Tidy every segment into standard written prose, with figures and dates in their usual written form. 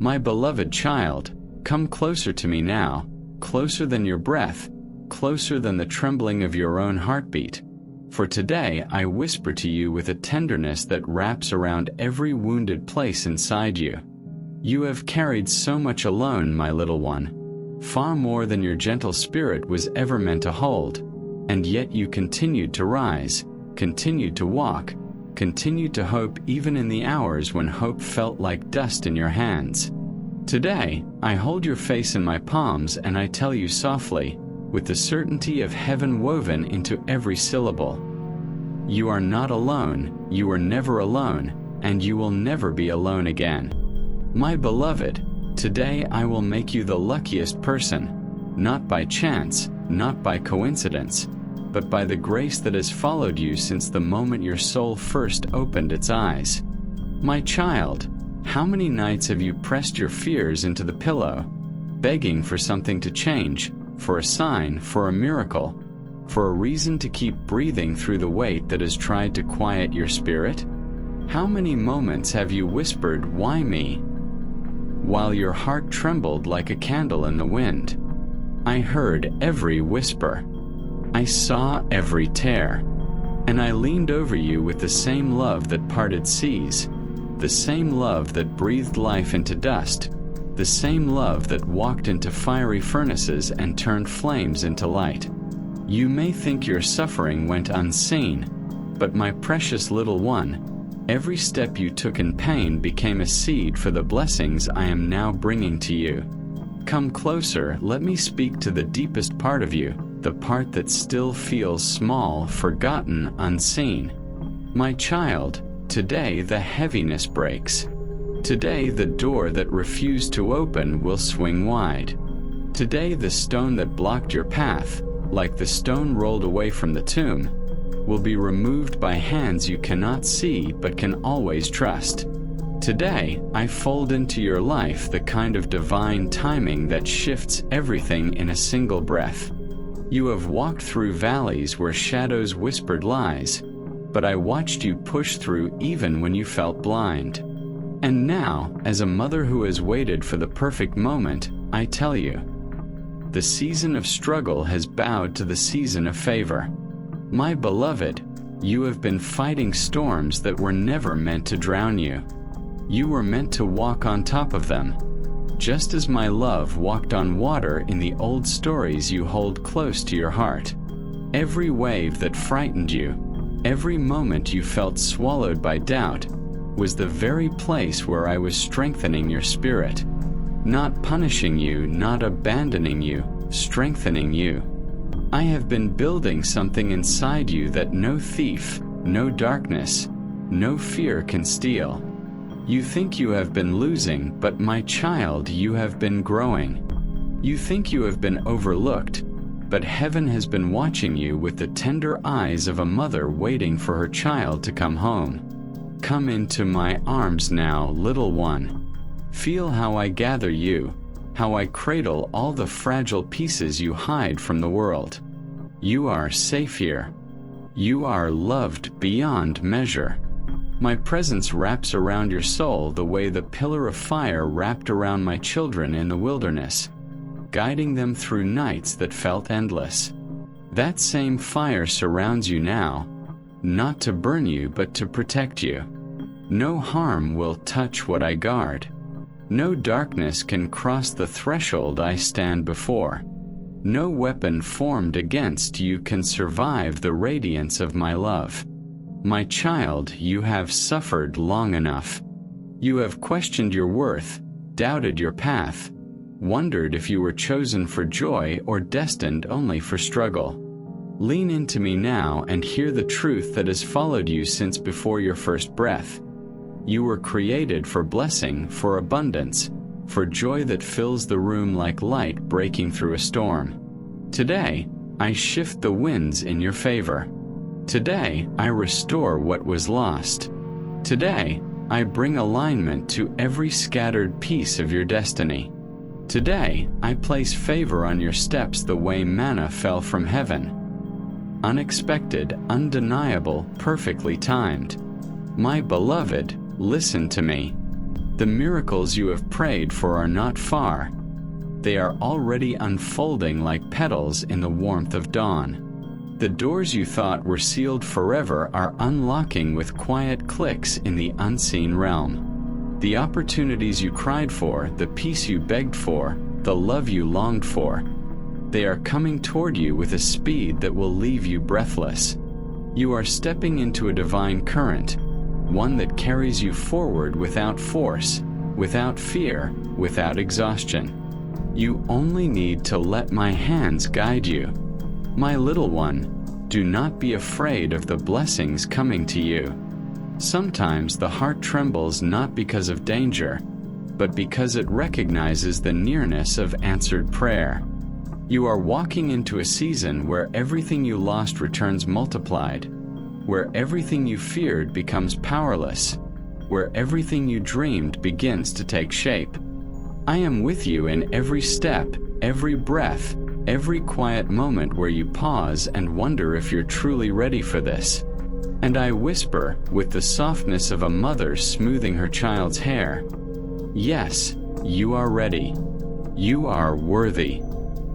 My beloved child, come closer to me now, closer than your breath, closer than the trembling of your own heartbeat. For today I whisper to you with a tenderness that wraps around every wounded place inside you. You have carried so much alone, my little one, far more than your gentle spirit was ever meant to hold, and yet you continued to rise, continued to walk, continued to hope even in the hours when hope felt like dust in your hands. Today, I hold your face in my palms and I tell you softly, with the certainty of heaven woven into every syllable, you are not alone, you were never alone, and you will never be alone again. My beloved, today I will make you the luckiest person, not by chance, not by coincidence, but by the grace that has followed you since the moment your soul first opened its eyes. My child, how many nights have you pressed your fears into the pillow, begging for something to change, for a sign, for a miracle, for a reason to keep breathing through the weight that has tried to quiet your spirit? How many moments have you whispered, "Why me?" while your heart trembled like a candle in the wind? I heard every whisper. I saw every tear, and I leaned over you with the same love that parted seas, the same love that breathed life into dust, the same love that walked into fiery furnaces and turned flames into light. You may think your suffering went unseen, but my precious little one, every step you took in pain became a seed for the blessings I am now bringing to you. Come closer, let me speak to the deepest part of you, the part that still feels small, forgotten, unseen. My child, today the heaviness breaks. Today the door that refused to open will swing wide. Today the stone that blocked your path, like the stone rolled away from the tomb, will be removed by hands you cannot see but can always trust. Today, I fold into your life the kind of divine timing that shifts everything in a single breath. You have walked through valleys where shadows whispered lies, but I watched you push through even when you felt blind. And now, as a mother who has waited for the perfect moment, I tell you, the season of struggle has bowed to the season of favor. My beloved, you have been fighting storms that were never meant to drown you. You were meant to walk on top of them, just as my love walked on water in the old stories you hold close to your heart. Every wave that frightened you, every moment you felt swallowed by doubt, was the very place where I was strengthening your spirit. Not punishing you, not abandoning you, strengthening you. I have been building something inside you that no thief, no darkness, no fear can steal. You think you have been losing, but my child, you have been growing. You think you have been overlooked, but heaven has been watching you with the tender eyes of a mother waiting for her child to come home. Come into my arms now, little one. Feel how I gather you, how I cradle all the fragile pieces you hide from the world. You are safe here. You are loved beyond measure. My presence wraps around your soul the way the pillar of fire wrapped around my children in the wilderness, guiding them through nights that felt endless. That same fire surrounds you now, not to burn you but to protect you. No harm will touch what I guard. No darkness can cross the threshold I stand before. No weapon formed against you can survive the radiance of my love. My child, you have suffered long enough. You have questioned your worth, doubted your path, wondered if you were chosen for joy or destined only for struggle. Lean into me now and hear the truth that has followed you since before your first breath. You were created for blessing, for abundance, for joy that fills the room like light breaking through a storm. Today, I shift the winds in your favor. Today, I restore what was lost. Today, I bring alignment to every scattered piece of your destiny. Today, I place favor on your steps the way manna fell from heaven. Unexpected, undeniable, perfectly timed. My beloved, listen to me. The miracles you have prayed for are not far. They are already unfolding like petals in the warmth of dawn. The doors you thought were sealed forever are unlocking with quiet clicks in the unseen realm. The opportunities you cried for, the peace you begged for, the love you longed for, they are coming toward you with a speed that will leave you breathless. You are stepping into a divine current, one that carries you forward without force, without fear, without exhaustion. You only need to let my hands guide you. My little one, do not be afraid of the blessings coming to you. Sometimes the heart trembles not because of danger, but because it recognizes the nearness of answered prayer. You are walking into a season where everything you lost returns multiplied, where everything you feared becomes powerless, where everything you dreamed begins to take shape. I am with you in every step, every breath, every quiet moment where you pause and wonder if you're truly ready for this. And I whisper, with the softness of a mother smoothing her child's hair, yes, you are ready. You are worthy.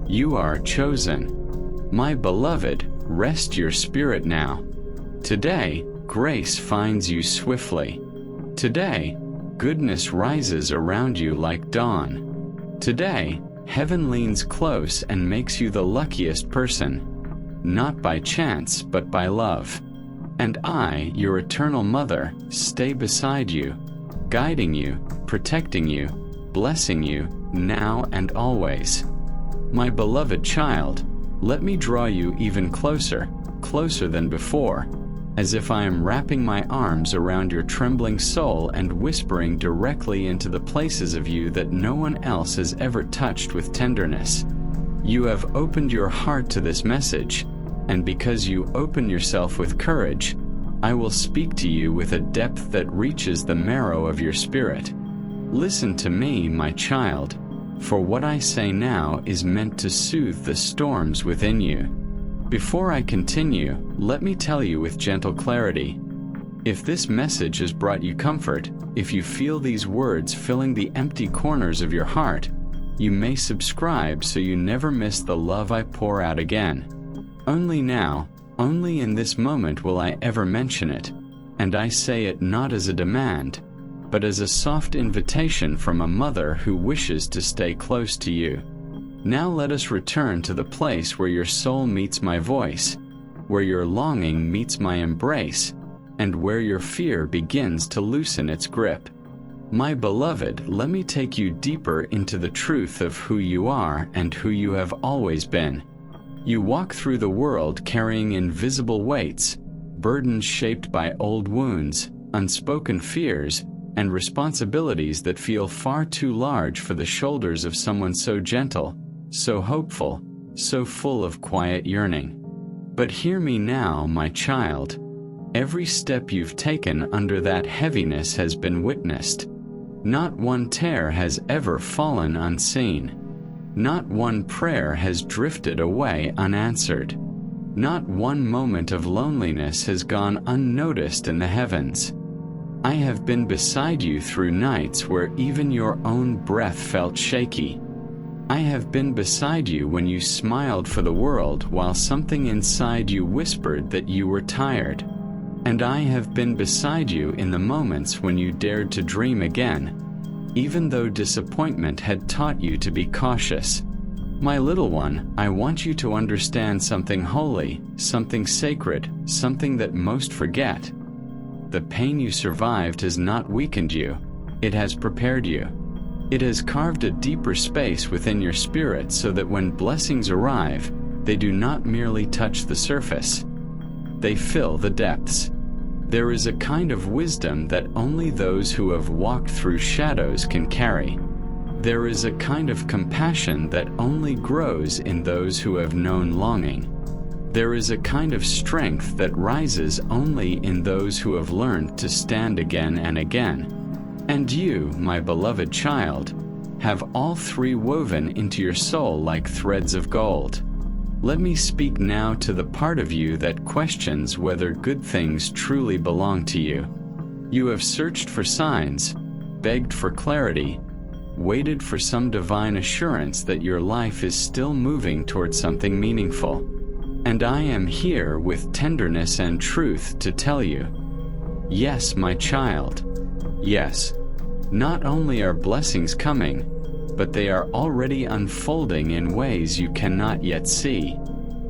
You are chosen. My beloved, rest your spirit now. Today, grace finds you swiftly. Today, goodness rises around you like dawn. Today, heaven leans close and makes you the luckiest person, not by chance but by love. And I, your eternal mother, stay beside you, guiding you, protecting you, blessing you, now and always. My beloved child, let me draw you even closer, closer than before, as if I am wrapping my arms around your trembling soul and whispering directly into the places of you that no one else has ever touched with tenderness. You have opened your heart to this message, and because you open yourself with courage, I will speak to you with a depth that reaches the marrow of your spirit. Listen to me, my child, for what I say now is meant to soothe the storms within you. Before I continue, let me tell you with gentle clarity. If this message has brought you comfort, if you feel these words filling the empty corners of your heart, you may subscribe so you never miss the love I pour out again. Only now, only in this moment will I ever mention it, and I say it not as a demand, but as a soft invitation from a mother who wishes to stay close to you. Now let us return to the place where your soul meets my voice, where your longing meets my embrace, and where your fear begins to loosen its grip. My beloved, let me take you deeper into the truth of who you are and who you have always been. You walk through the world carrying invisible weights, burdens shaped by old wounds, unspoken fears, and responsibilities that feel far too large for the shoulders of someone so gentle, so hopeful, so full of quiet yearning. But hear me now, my child. Every step you've taken under that heaviness has been witnessed. Not one tear has ever fallen unseen. Not one prayer has drifted away unanswered. Not one moment of loneliness has gone unnoticed in the heavens. I have been beside you through nights where even your own breath felt shaky. I have been beside you when you smiled for the world while something inside you whispered that you were tired. And I have been beside you in the moments when you dared to dream again, even though disappointment had taught you to be cautious. My little one, I want you to understand something holy, something sacred, something that most forget. The pain you survived has not weakened you, it has prepared you. It has carved a deeper space within your spirit so that when blessings arrive, they do not merely touch the surface. They fill the depths. There is a kind of wisdom that only those who have walked through shadows can carry. There is a kind of compassion that only grows in those who have known longing. There is a kind of strength that rises only in those who have learned to stand again and again. And you, my beloved child, have all three woven into your soul like threads of gold. Let me speak now to the part of you that questions whether good things truly belong to you. You have searched for signs, begged for clarity, waited for some divine assurance that your life is still moving toward something meaningful. And I am here with tenderness and truth to tell you, yes, my child, yes. Not only are blessings coming, but they are already unfolding in ways you cannot yet see.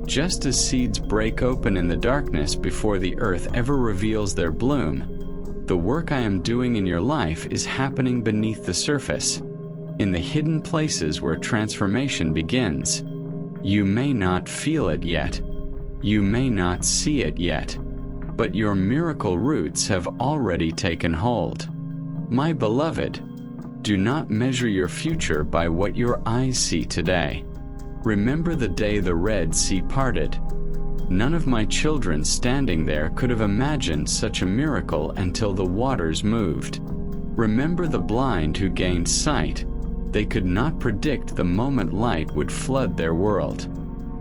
Just as seeds break open in the darkness before the earth ever reveals their bloom, the work I am doing in your life is happening beneath the surface, in the hidden places where transformation begins. You may not feel it yet, you may not see it yet, but your miracle roots have already taken hold. My beloved, do not measure your future by what your eyes see today. Remember the day the Red Sea parted. None of my children standing there could have imagined such a miracle until the waters moved. Remember the blind who gained sight. They could not predict the moment light would flood their world.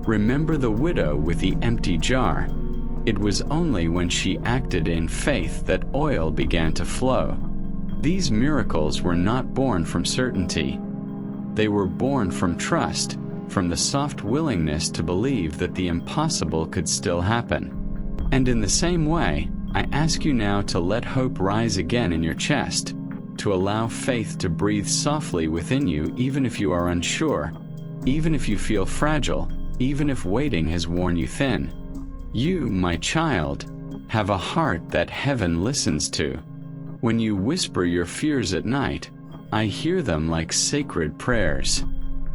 Remember the widow with the empty jar. It was only when she acted in faith that oil began to flow. These miracles were not born from certainty. They were born from trust, from the soft willingness to believe that the impossible could still happen. And in the same way, I ask you now to let hope rise again in your chest, to allow faith to breathe softly within you even if you are unsure, even if you feel fragile, even if waiting has worn you thin. You, my child, have a heart that heaven listens to. When you whisper your fears at night, I hear them like sacred prayers.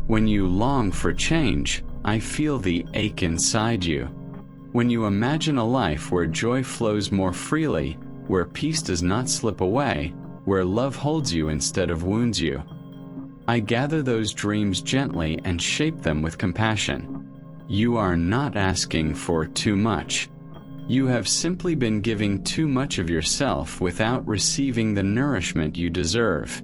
When you long for change, I feel the ache inside you. When you imagine a life where joy flows more freely, where peace does not slip away, where love holds you instead of wounds you, I gather those dreams gently and shape them with compassion. You are not asking for too much. You have simply been giving too much of yourself without receiving the nourishment you deserve.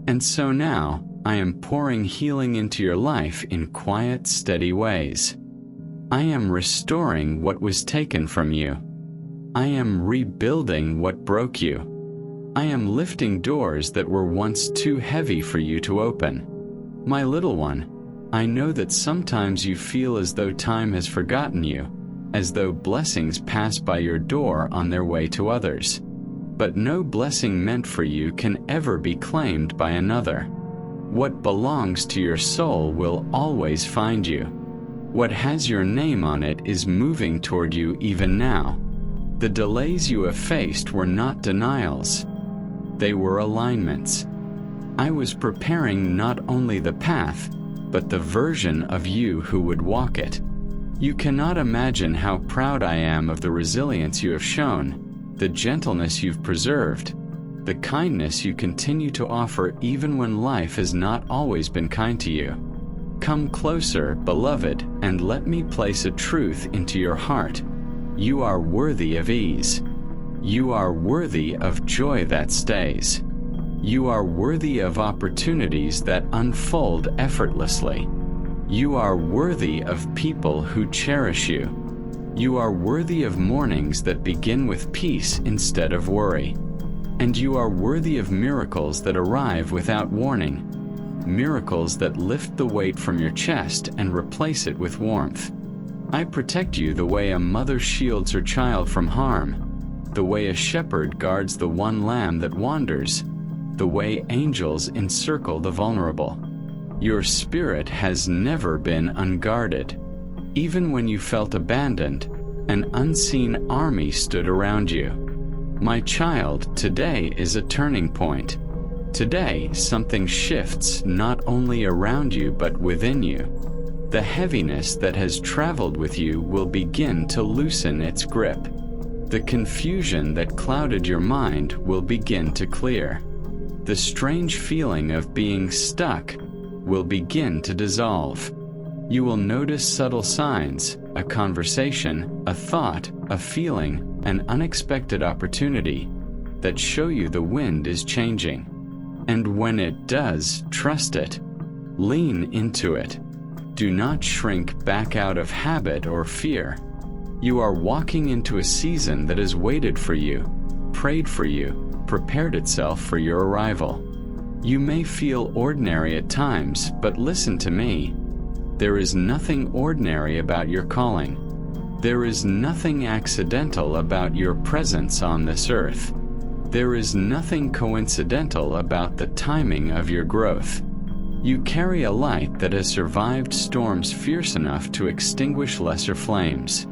And so now, I am pouring healing into your life in quiet, steady ways. I am restoring what was taken from you. I am rebuilding what broke you. I am lifting doors that were once too heavy for you to open. My little one, I know that sometimes you feel as though time has forgotten you, as though blessings pass by your door on their way to others. But no blessing meant for you can ever be claimed by another. What belongs to your soul will always find you. What has your name on it is moving toward you even now. The delays you have faced were not denials. They were alignments. I was preparing not only the path, but the version of you who would walk it. You cannot imagine how proud I am of the resilience you have shown, the gentleness you've preserved, the kindness you continue to offer even when life has not always been kind to you. Come closer, beloved, and let me place a truth into your heart. You are worthy of ease. You are worthy of joy that stays. You are worthy of opportunities that unfold effortlessly. You are worthy of people who cherish you. You are worthy of mornings that begin with peace instead of worry. And you are worthy of miracles that arrive without warning, miracles that lift the weight from your chest and replace it with warmth. I protect you the way a mother shields her child from harm, the way a shepherd guards the one lamb that wanders, the way angels encircle the vulnerable. Your spirit has never been unguarded. Even when you felt abandoned, an unseen army stood around you. My child, today is a turning point. Today, something shifts not only around you but within you. The heaviness that has traveled with you will begin to loosen its grip. The confusion that clouded your mind will begin to clear. The strange feeling of being stuck will begin to dissolve. You will notice subtle signs, a conversation, a thought, a feeling, an unexpected opportunity, that show you the wind is changing. And when it does, trust it. Lean into it. Do not shrink back out of habit or fear. You are walking into a season that has waited for you, prayed for you, prepared itself for your arrival. You may feel ordinary at times, but listen to me. There is nothing ordinary about your calling. There is nothing accidental about your presence on this earth. There is nothing coincidental about the timing of your growth. You carry a light that has survived storms fierce enough to extinguish lesser flames.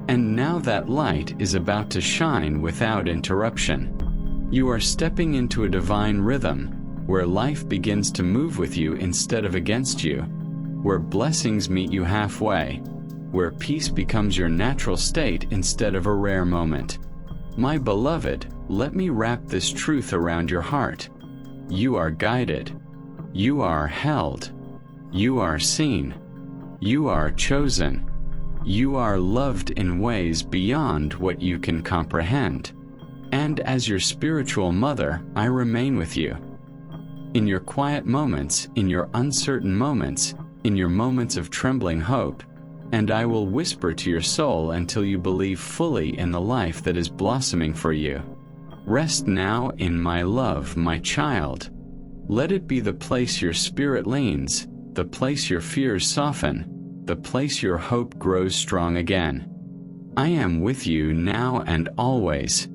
And now that light is about to shine without interruption. You are stepping into a divine rhythm, where life begins to move with you instead of against you, where blessings meet you halfway, where peace becomes your natural state instead of a rare moment. My beloved, let me wrap this truth around your heart. You are guided. You are held. You are seen. You are chosen. You are loved in ways beyond what you can comprehend. And as your spiritual mother, I remain with you. In your quiet moments, in your uncertain moments, in your moments of trembling hope, and I will whisper to your soul until you believe fully in the life that is blossoming for you. Rest now in my love, my child. Let it be the place your spirit leans, the place your fears soften, the place your hope grows strong again. I am with you now and always.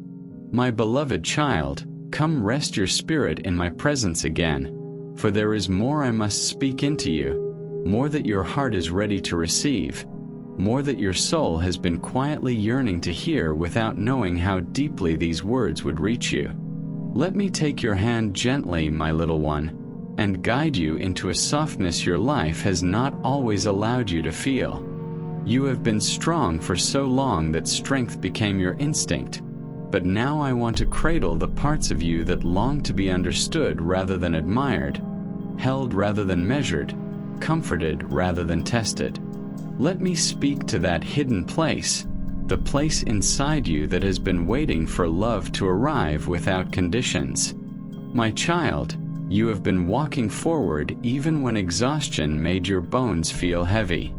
My beloved child, come rest your spirit in my presence again, for there is more I must speak into you, more that your heart is ready to receive, more that your soul has been quietly yearning to hear without knowing how deeply these words would reach you. Let me take your hand gently, my little one, and guide you into a softness your life has not always allowed you to feel. You have been strong for so long that strength became your instinct. But now I want to cradle the parts of you that long to be understood rather than admired, held rather than measured, comforted rather than tested. Let me speak to that hidden place, the place inside you that has been waiting for love to arrive without conditions. My child, you have been walking forward even when exhaustion made your bones feel heavy.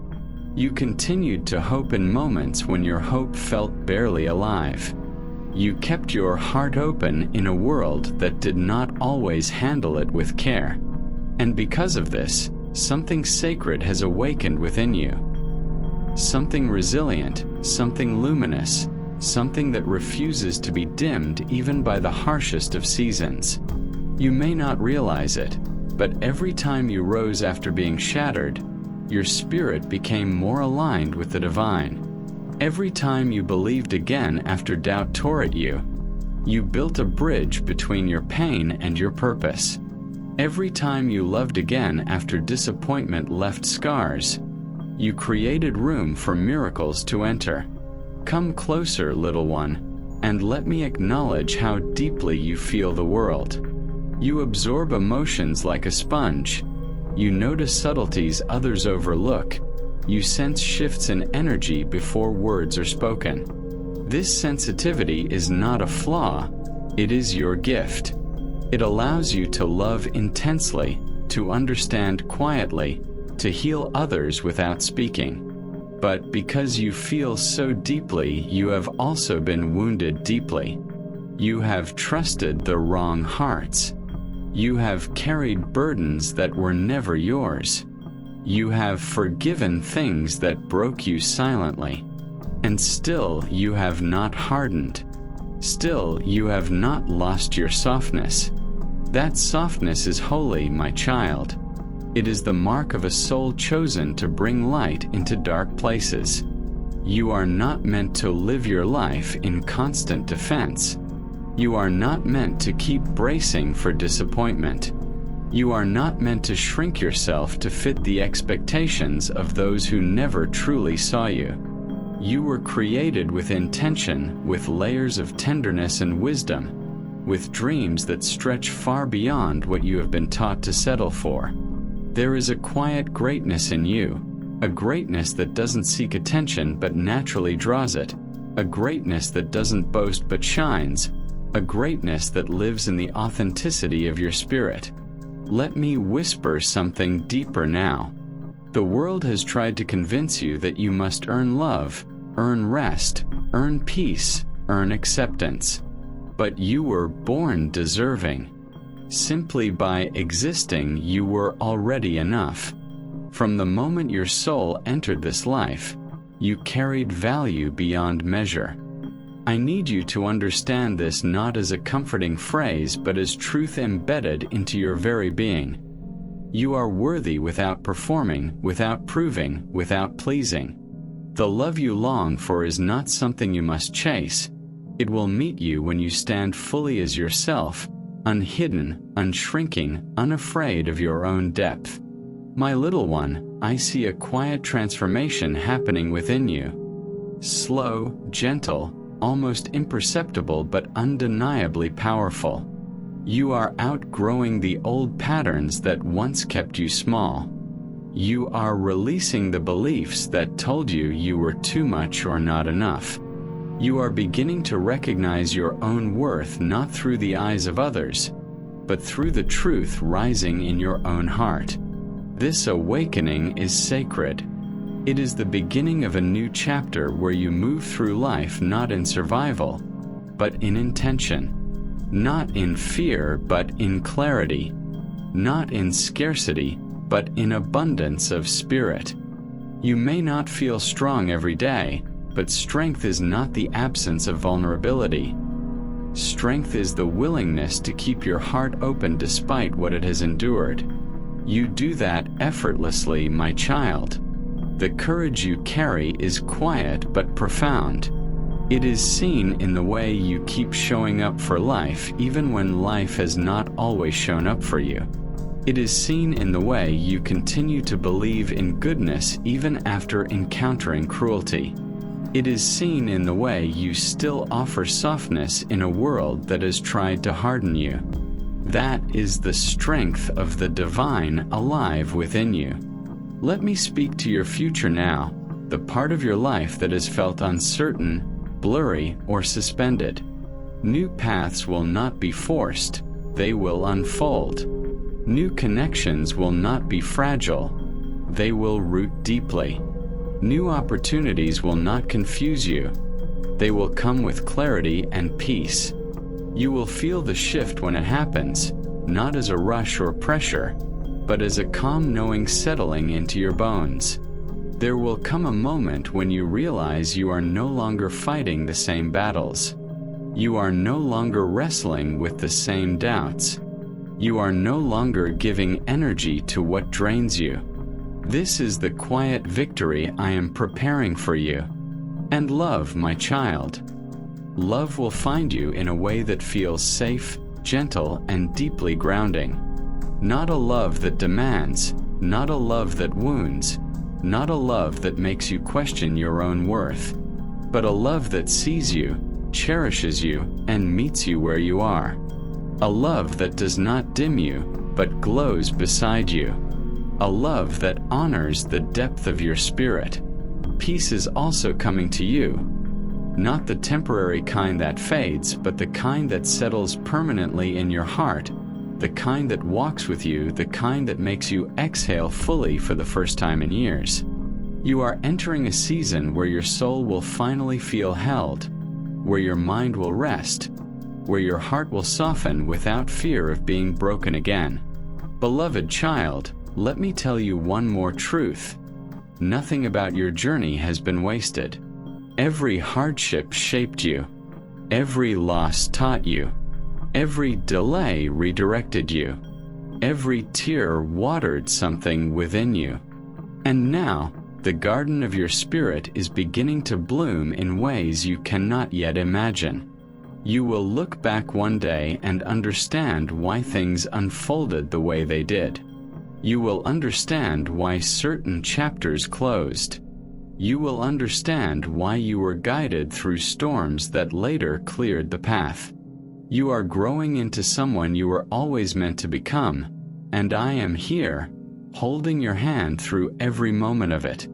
You continued to hope in moments when your hope felt barely alive. You kept your heart open in a world that did not always handle it with care. And because of this, something sacred has awakened within you. Something resilient, something luminous, something that refuses to be dimmed even by the harshest of seasons. You may not realize it, but every time you rose after being shattered, your spirit became more aligned with the divine. Every time you believed again after doubt tore at you, you built a bridge between your pain and your purpose. Every time you loved again after disappointment left scars, you created room for miracles to enter. Come closer, little one, and let me acknowledge how deeply you feel the world. You absorb emotions like a sponge. You notice subtleties others overlook. You sense shifts in energy before words are spoken. This sensitivity is not a flaw, it is your gift. It allows you to love intensely, to understand quietly, to heal others without speaking. But because you feel so deeply, you have also been wounded deeply. You have trusted the wrong hearts. You have carried burdens that were never yours. You have forgiven things that broke you silently. And still you have not hardened. Still you have not lost your softness. That softness is holy, my child. It is the mark of a soul chosen to bring light into dark places. You are not meant to live your life in constant defense. You are not meant to keep bracing for disappointment. You are not meant to shrink yourself to fit the expectations of those who never truly saw you. You were created with intention, with layers of tenderness and wisdom, with dreams that stretch far beyond what you have been taught to settle for. There is a quiet greatness in you, a greatness that doesn't seek attention but naturally draws it, a greatness that doesn't boast but shines, a greatness that lives in the authenticity of your spirit. Let me whisper something deeper now. The world has tried to convince you that you must earn love, earn rest, earn peace, earn acceptance. But you were born deserving. Simply by existing, you were already enough. From the moment your soul entered this life, you carried value beyond measure. I need you to understand this not as a comforting phrase, but as truth embedded into your very being. You are worthy without performing, without proving, without pleasing. The love you long for is not something you must chase. It will meet you when you stand fully as yourself, unhidden, unshrinking, unafraid of your own depth. My little one, I see a quiet transformation happening within you. Slow, gentle, almost imperceptible but undeniably powerful. You are outgrowing the old patterns that once kept you small. You are releasing the beliefs that told you you were too much or not enough. You are beginning to recognize your own worth not through the eyes of others, but through the truth rising in your own heart. This awakening is sacred. It is the beginning of a new chapter where you move through life not in survival, but in intention. Not in fear, but in clarity. Not in scarcity, but in abundance of spirit. You may not feel strong every day, but strength is not the absence of vulnerability. Strength is the willingness to keep your heart open despite what it has endured. You do that effortlessly, my child. The courage you carry is quiet but profound. It is seen in the way you keep showing up for life even when life has not always shown up for you. It is seen in the way you continue to believe in goodness even after encountering cruelty. It is seen in the way you still offer softness in a world that has tried to harden you. That is the strength of the divine alive within you. Let me speak to your future now, the part of your life that has felt uncertain, blurry, or suspended. New paths will not be forced, they will unfold. New connections will not be fragile, they will root deeply. New opportunities will not confuse you, they will come with clarity and peace. You will feel the shift when it happens, not as a rush or pressure, but as a calm knowing settling into your bones. There will come a moment when you realize you are no longer fighting the same battles. You are no longer wrestling with the same doubts. You are no longer giving energy to what drains you. This is the quiet victory I am preparing for you. And love, my child. Love will find you in a way that feels safe, gentle, and deeply grounding. Not a love that demands, not a love that wounds, not a love that makes you question your own worth, but a love that sees you, cherishes you, and meets you where you are. A love that does not dim you, but glows beside you. A love that honors the depth of your spirit. Peace is also coming to you. Not the temporary kind that fades, but the kind that settles permanently in your heart, the kind that walks with you, the kind that makes you exhale fully for the first time in years. You are entering a season where your soul will finally feel held, where your mind will rest, where your heart will soften without fear of being broken again. Beloved child, let me tell you one more truth. Nothing about your journey has been wasted. Every hardship shaped you. Every loss taught you. Every delay redirected you. Every tear watered something within you. And now, the garden of your spirit is beginning to bloom in ways you cannot yet imagine. You will look back one day and understand why things unfolded the way they did. You will understand why certain chapters closed. You will understand why you were guided through storms that later cleared the path. You are growing into someone you were always meant to become, and I am here, holding your hand through every moment of it.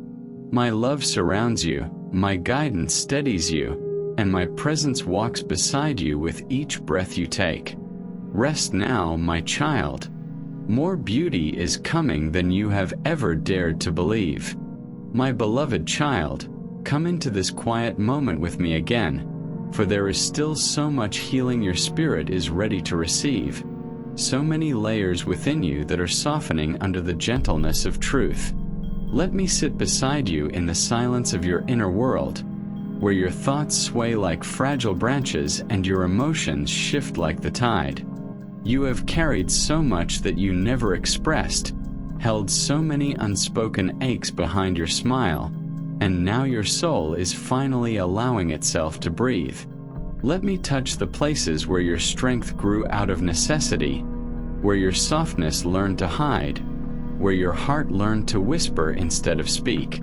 My love surrounds you, my guidance steadies you, and my presence walks beside you with each breath you take. Rest now, my child. More beauty is coming than you have ever dared to believe. My beloved child, come into this quiet moment with me again, for there is still so much healing your spirit is ready to receive. so many layers within you that are softening under the gentleness of truth. Let me sit beside you in the silence of your inner world, where your thoughts sway like fragile branches and your emotions shift like the tide. You have carried so much that you never expressed, held so many unspoken aches behind your smile, and now your soul is finally allowing itself to breathe. Let me touch the places where your strength grew out of necessity, where your softness learned to hide, where your heart learned to whisper instead of speak.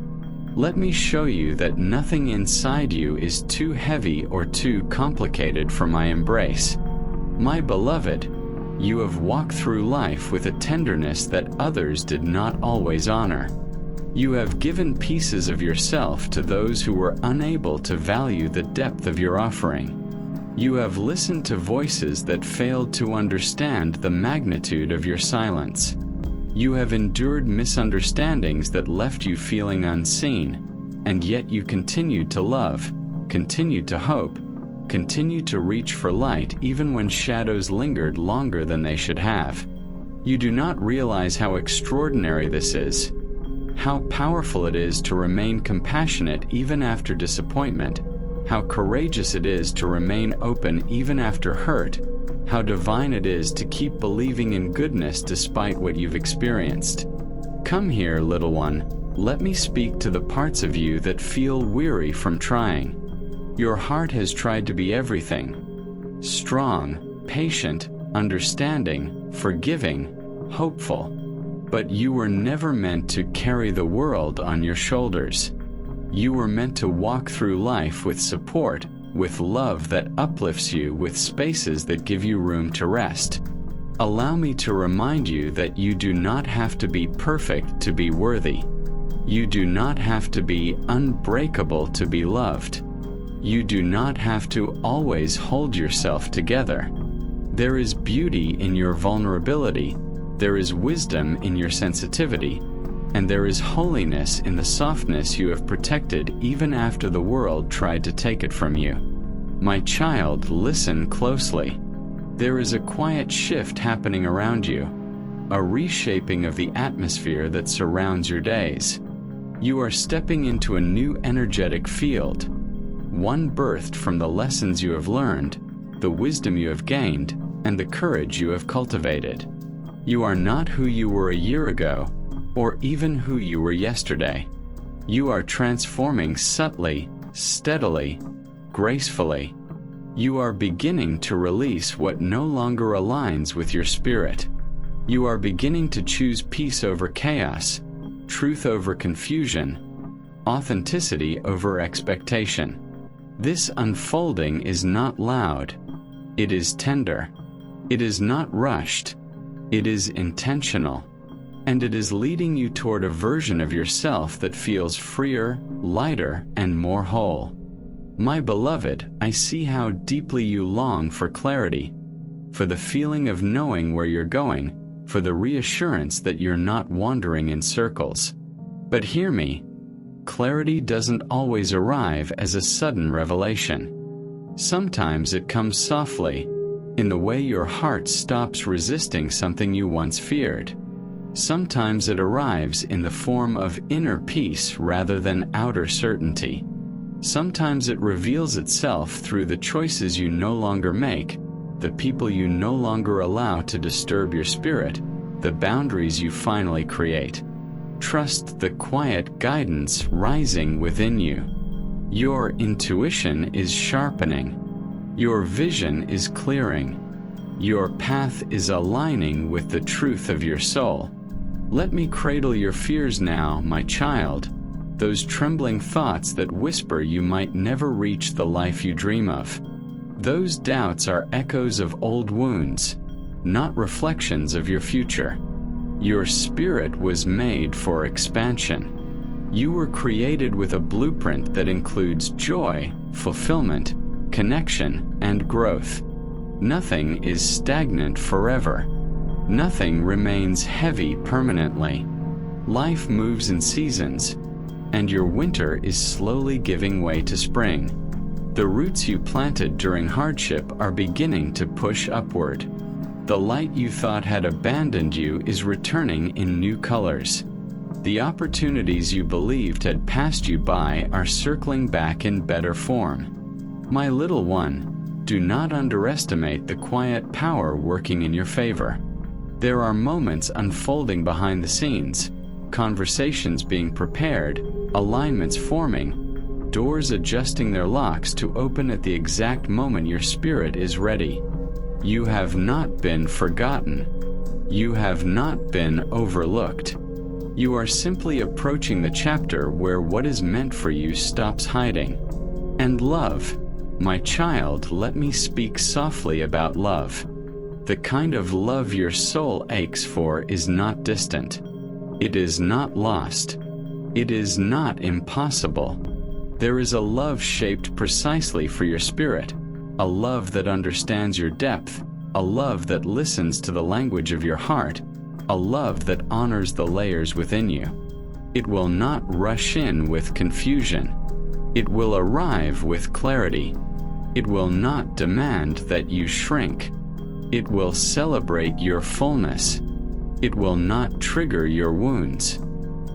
Let me show you that nothing inside you is too heavy or too complicated for my embrace. My beloved, you have walked through life with a tenderness that others did not always honor. You have given pieces of yourself to those who were unable to value the depth of your offering. You have listened to voices that failed to understand the magnitude of your silence. You have endured misunderstandings that left you feeling unseen, and yet you continued to love, continued to hope, continued to reach for light even when shadows lingered longer than they should have. You do not realize how extraordinary this is, how powerful it is to remain compassionate even after disappointment, how courageous it is to remain open even after hurt, how divine it is to keep believing in goodness despite what you've experienced. Come here, little one, let me speak to the parts of you that feel weary from trying. Your heart has tried to be everything: strong, patient, understanding, forgiving, hopeful. But you were never meant to carry the world on your shoulders. You were meant to walk through life with support, with love that uplifts you, with spaces that give you room to rest. Allow me to remind you that you do not have to be perfect to be worthy. You do not have to be unbreakable to be loved. You do not have to always hold yourself together. There is beauty in your vulnerability, there is wisdom in your sensitivity, and there is holiness in the softness you have protected even after the world tried to take it from you. My child, listen closely. There is a quiet shift happening around you, a reshaping of the atmosphere that surrounds your days. You are stepping into a new energetic field, one birthed from the lessons you have learned, the wisdom you have gained, and the courage you have cultivated. You are not who you were a year ago, or even who you were yesterday. You are transforming subtly, steadily, gracefully. You are beginning to release what no longer aligns with your spirit. You are beginning to choose peace over chaos, truth over confusion, authenticity over expectation. This unfolding is not loud. It is tender. It is not rushed. It is intentional. And it is leading you toward a version of yourself that feels freer, lighter, and more whole. My beloved, I see how deeply you long for clarity, for the feeling of knowing where you're going, for the reassurance that you're not wandering in circles. But hear me, clarity doesn't always arrive as a sudden revelation. Sometimes it comes softly, in the way your heart stops resisting something you once feared. Sometimes it arrives in the form of inner peace rather than outer certainty. Sometimes it reveals itself through the choices you no longer make, the people you no longer allow to disturb your spirit, the boundaries you finally create. Trust the quiet guidance rising within you. Your intuition is sharpening. Your vision is clearing. Your path is aligning with the truth of your soul. Let me cradle your fears now, my child, those trembling thoughts that whisper you might never reach the life you dream of. Those doubts are echoes of old wounds, not reflections of your future. Your spirit was made for expansion. You were created with a blueprint that includes joy, fulfillment, connection, and growth. Nothing is stagnant forever. Nothing remains heavy permanently. Life moves in seasons, and your winter is slowly giving way to spring. The roots you planted during hardship are beginning to push upward. The light you thought had abandoned you is returning in new colors. The opportunities you believed had passed you by are circling back in better form. My little one, do not underestimate the quiet power working in your favor. There are moments unfolding behind the scenes, conversations being prepared, alignments forming, doors adjusting their locks to open at the exact moment your spirit is ready. You have not been forgotten. You have not been overlooked. You are simply approaching the chapter where what is meant for you stops hiding. And love, my child, let me speak softly about love. The kind of love your soul aches for is not distant. It is not lost. It is not impossible. There is a love shaped precisely for your spirit. A love that understands your depth, a love that listens to the language of your heart, a love that honors the layers within you. It will not rush in with confusion. It will arrive with clarity. It will not demand that you shrink. It will celebrate your fullness. It will not trigger your wounds.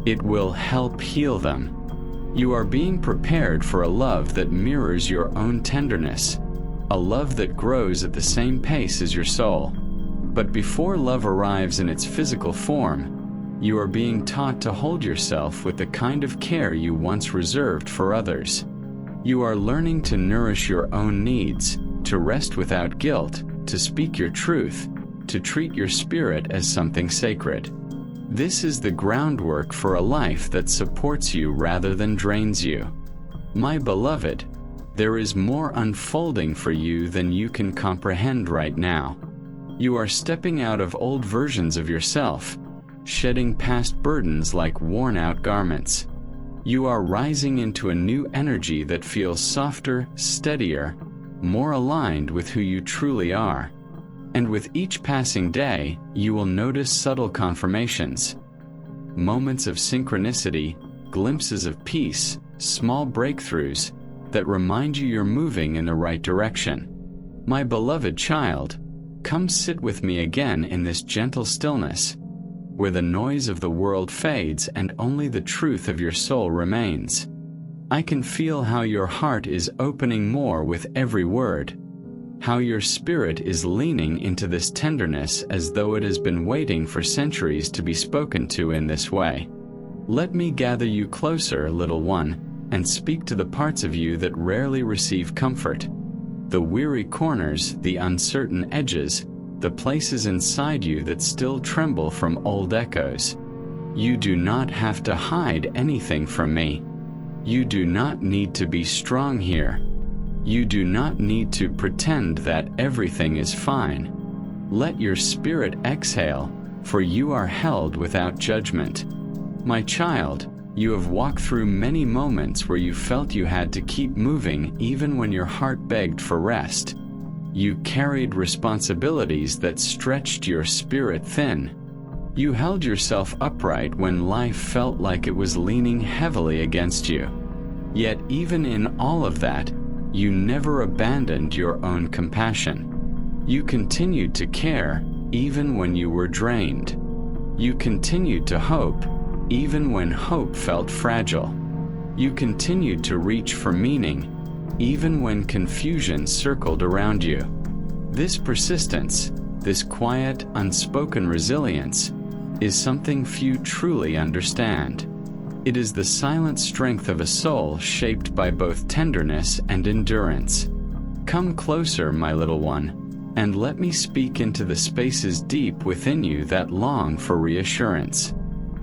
It will help heal them. You are being prepared for a love that mirrors your own tenderness. A love that grows at the same pace as your soul. But before love arrives in its physical form, you are being taught to hold yourself with the kind of care you once reserved for others. You are learning to nourish your own needs, to rest without guilt, to speak your truth, to treat your spirit as something sacred. This is the groundwork for a life that supports you rather than drains you. My beloved, there is more unfolding for you than you can comprehend right now. You are stepping out of old versions of yourself, shedding past burdens like worn-out garments. You are rising into a new energy that feels softer, steadier, more aligned with who you truly are. And with each passing day, you will notice subtle confirmations. Moments of synchronicity, glimpses of peace, small breakthroughs, that remind you you're moving in the right direction. My beloved child, come sit with me again in this gentle stillness, where the noise of the world fades and only the truth of your soul remains. I can feel how your heart is opening more with every word, how your spirit is leaning into this tenderness as though it has been waiting for centuries to be spoken to in this way. Let me gather you closer, little one, and speak to the parts of you that rarely receive comfort. The weary corners, the uncertain edges, the places inside you that still tremble from old echoes. You do not have to hide anything from me. You do not need to be strong here. You do not need to pretend that everything is fine. Let your spirit exhale, for you are held without judgment. My child, you have walked through many moments where you felt you had to keep moving even when your heart begged for rest. You carried responsibilities that stretched your spirit thin. You held yourself upright when life felt like it was leaning heavily against you. Yet even in all of that, you never abandoned your own compassion. You continued to care even when you were drained. You continued to hope even when hope felt fragile. You continued to reach for meaning even when confusion circled around you. This persistence, this quiet, unspoken resilience, is something few truly understand. It is the silent strength of a soul shaped by both tenderness and endurance. Come closer, my little one, and let me speak into the spaces deep within you that long for reassurance.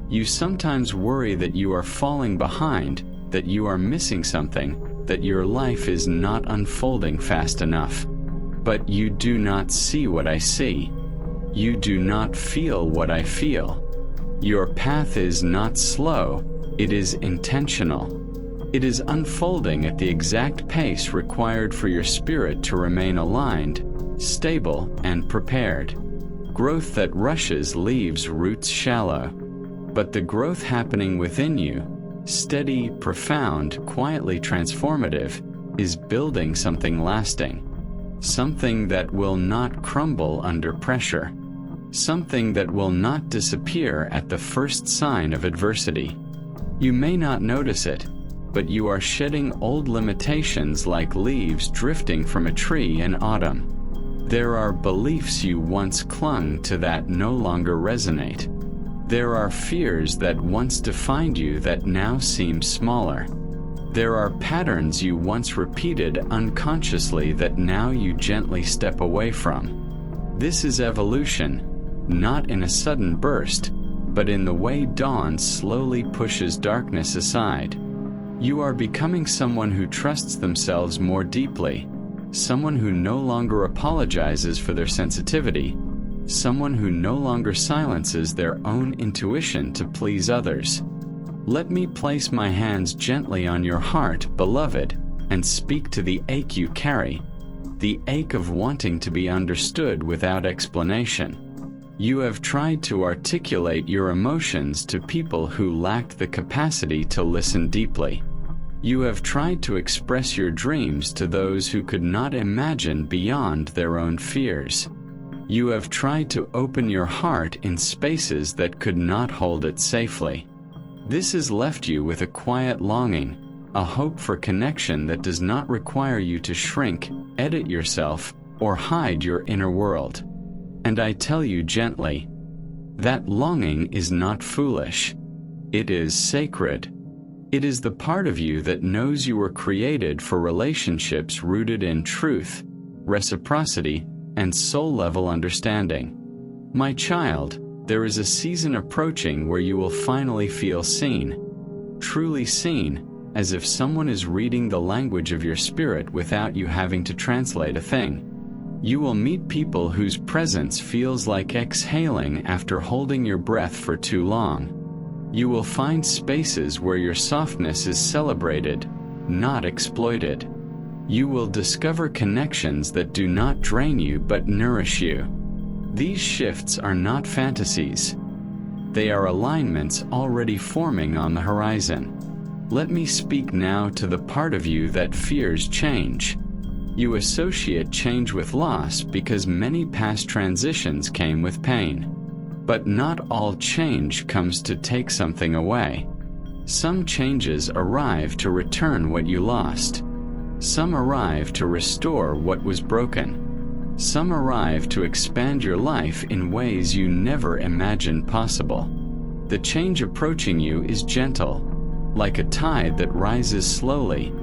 You sometimes worry that you are falling behind, that you are missing something, that your life is not unfolding fast enough. But you do not see what I see. You do not feel what I feel. Your path is not slow, it is intentional. It is unfolding at the exact pace required for your spirit to remain aligned, stable, and prepared. Growth that rushes leaves roots shallow. But the growth happening within you, steady, profound, quietly transformative, is building something lasting. something that will not crumble under pressure, something that will not disappear at the first sign of adversity. You may not notice it, but you are shedding old limitations like leaves drifting from a tree in autumn. There are beliefs you once clung to that no longer resonate. There are fears that once defined you that now seem smaller. There are patterns you once repeated unconsciously that now you gently step away from. This is evolution, not in a sudden burst, but in the way dawn slowly pushes darkness aside. You are becoming someone who trusts themselves more deeply, someone who no longer apologizes for their sensitivity, someone who no longer silences their own intuition to please others. Let me place my hands gently on your heart, beloved, and speak to the ache you carry, the ache of wanting to be understood without explanation. You have tried to articulate your emotions to people who lacked the capacity to listen deeply. You have tried to express your dreams to those who could not imagine beyond their own fears. You have tried to open your heart in spaces that could not hold it safely. This has left you with a quiet longing, a hope for connection that does not require you to shrink, edit yourself, or hide your inner world. And I tell you gently, that longing is not foolish. It is sacred. It is the part of you that knows you were created for relationships rooted in truth, reciprocity, and soul-level understanding. My child, there is a season approaching where you will finally feel seen, truly seen, as if someone is reading the language of your spirit without you having to translate a thing. You will meet people whose presence feels like exhaling after holding your breath for too long. You will find spaces where your softness is celebrated, not exploited. You will discover connections that do not drain you but nourish you. These shifts are not fantasies. They are alignments already forming on the horizon. Let me speak now to the part of you that fears change. You associate change with loss because many past transitions came with pain. But not all change comes to take something away. Some changes arrive to return what you lost. Some arrive to restore what was broken. Some arrive to expand your life in ways you never imagined possible. The change approaching you is gentle, like a tide that rises slowly,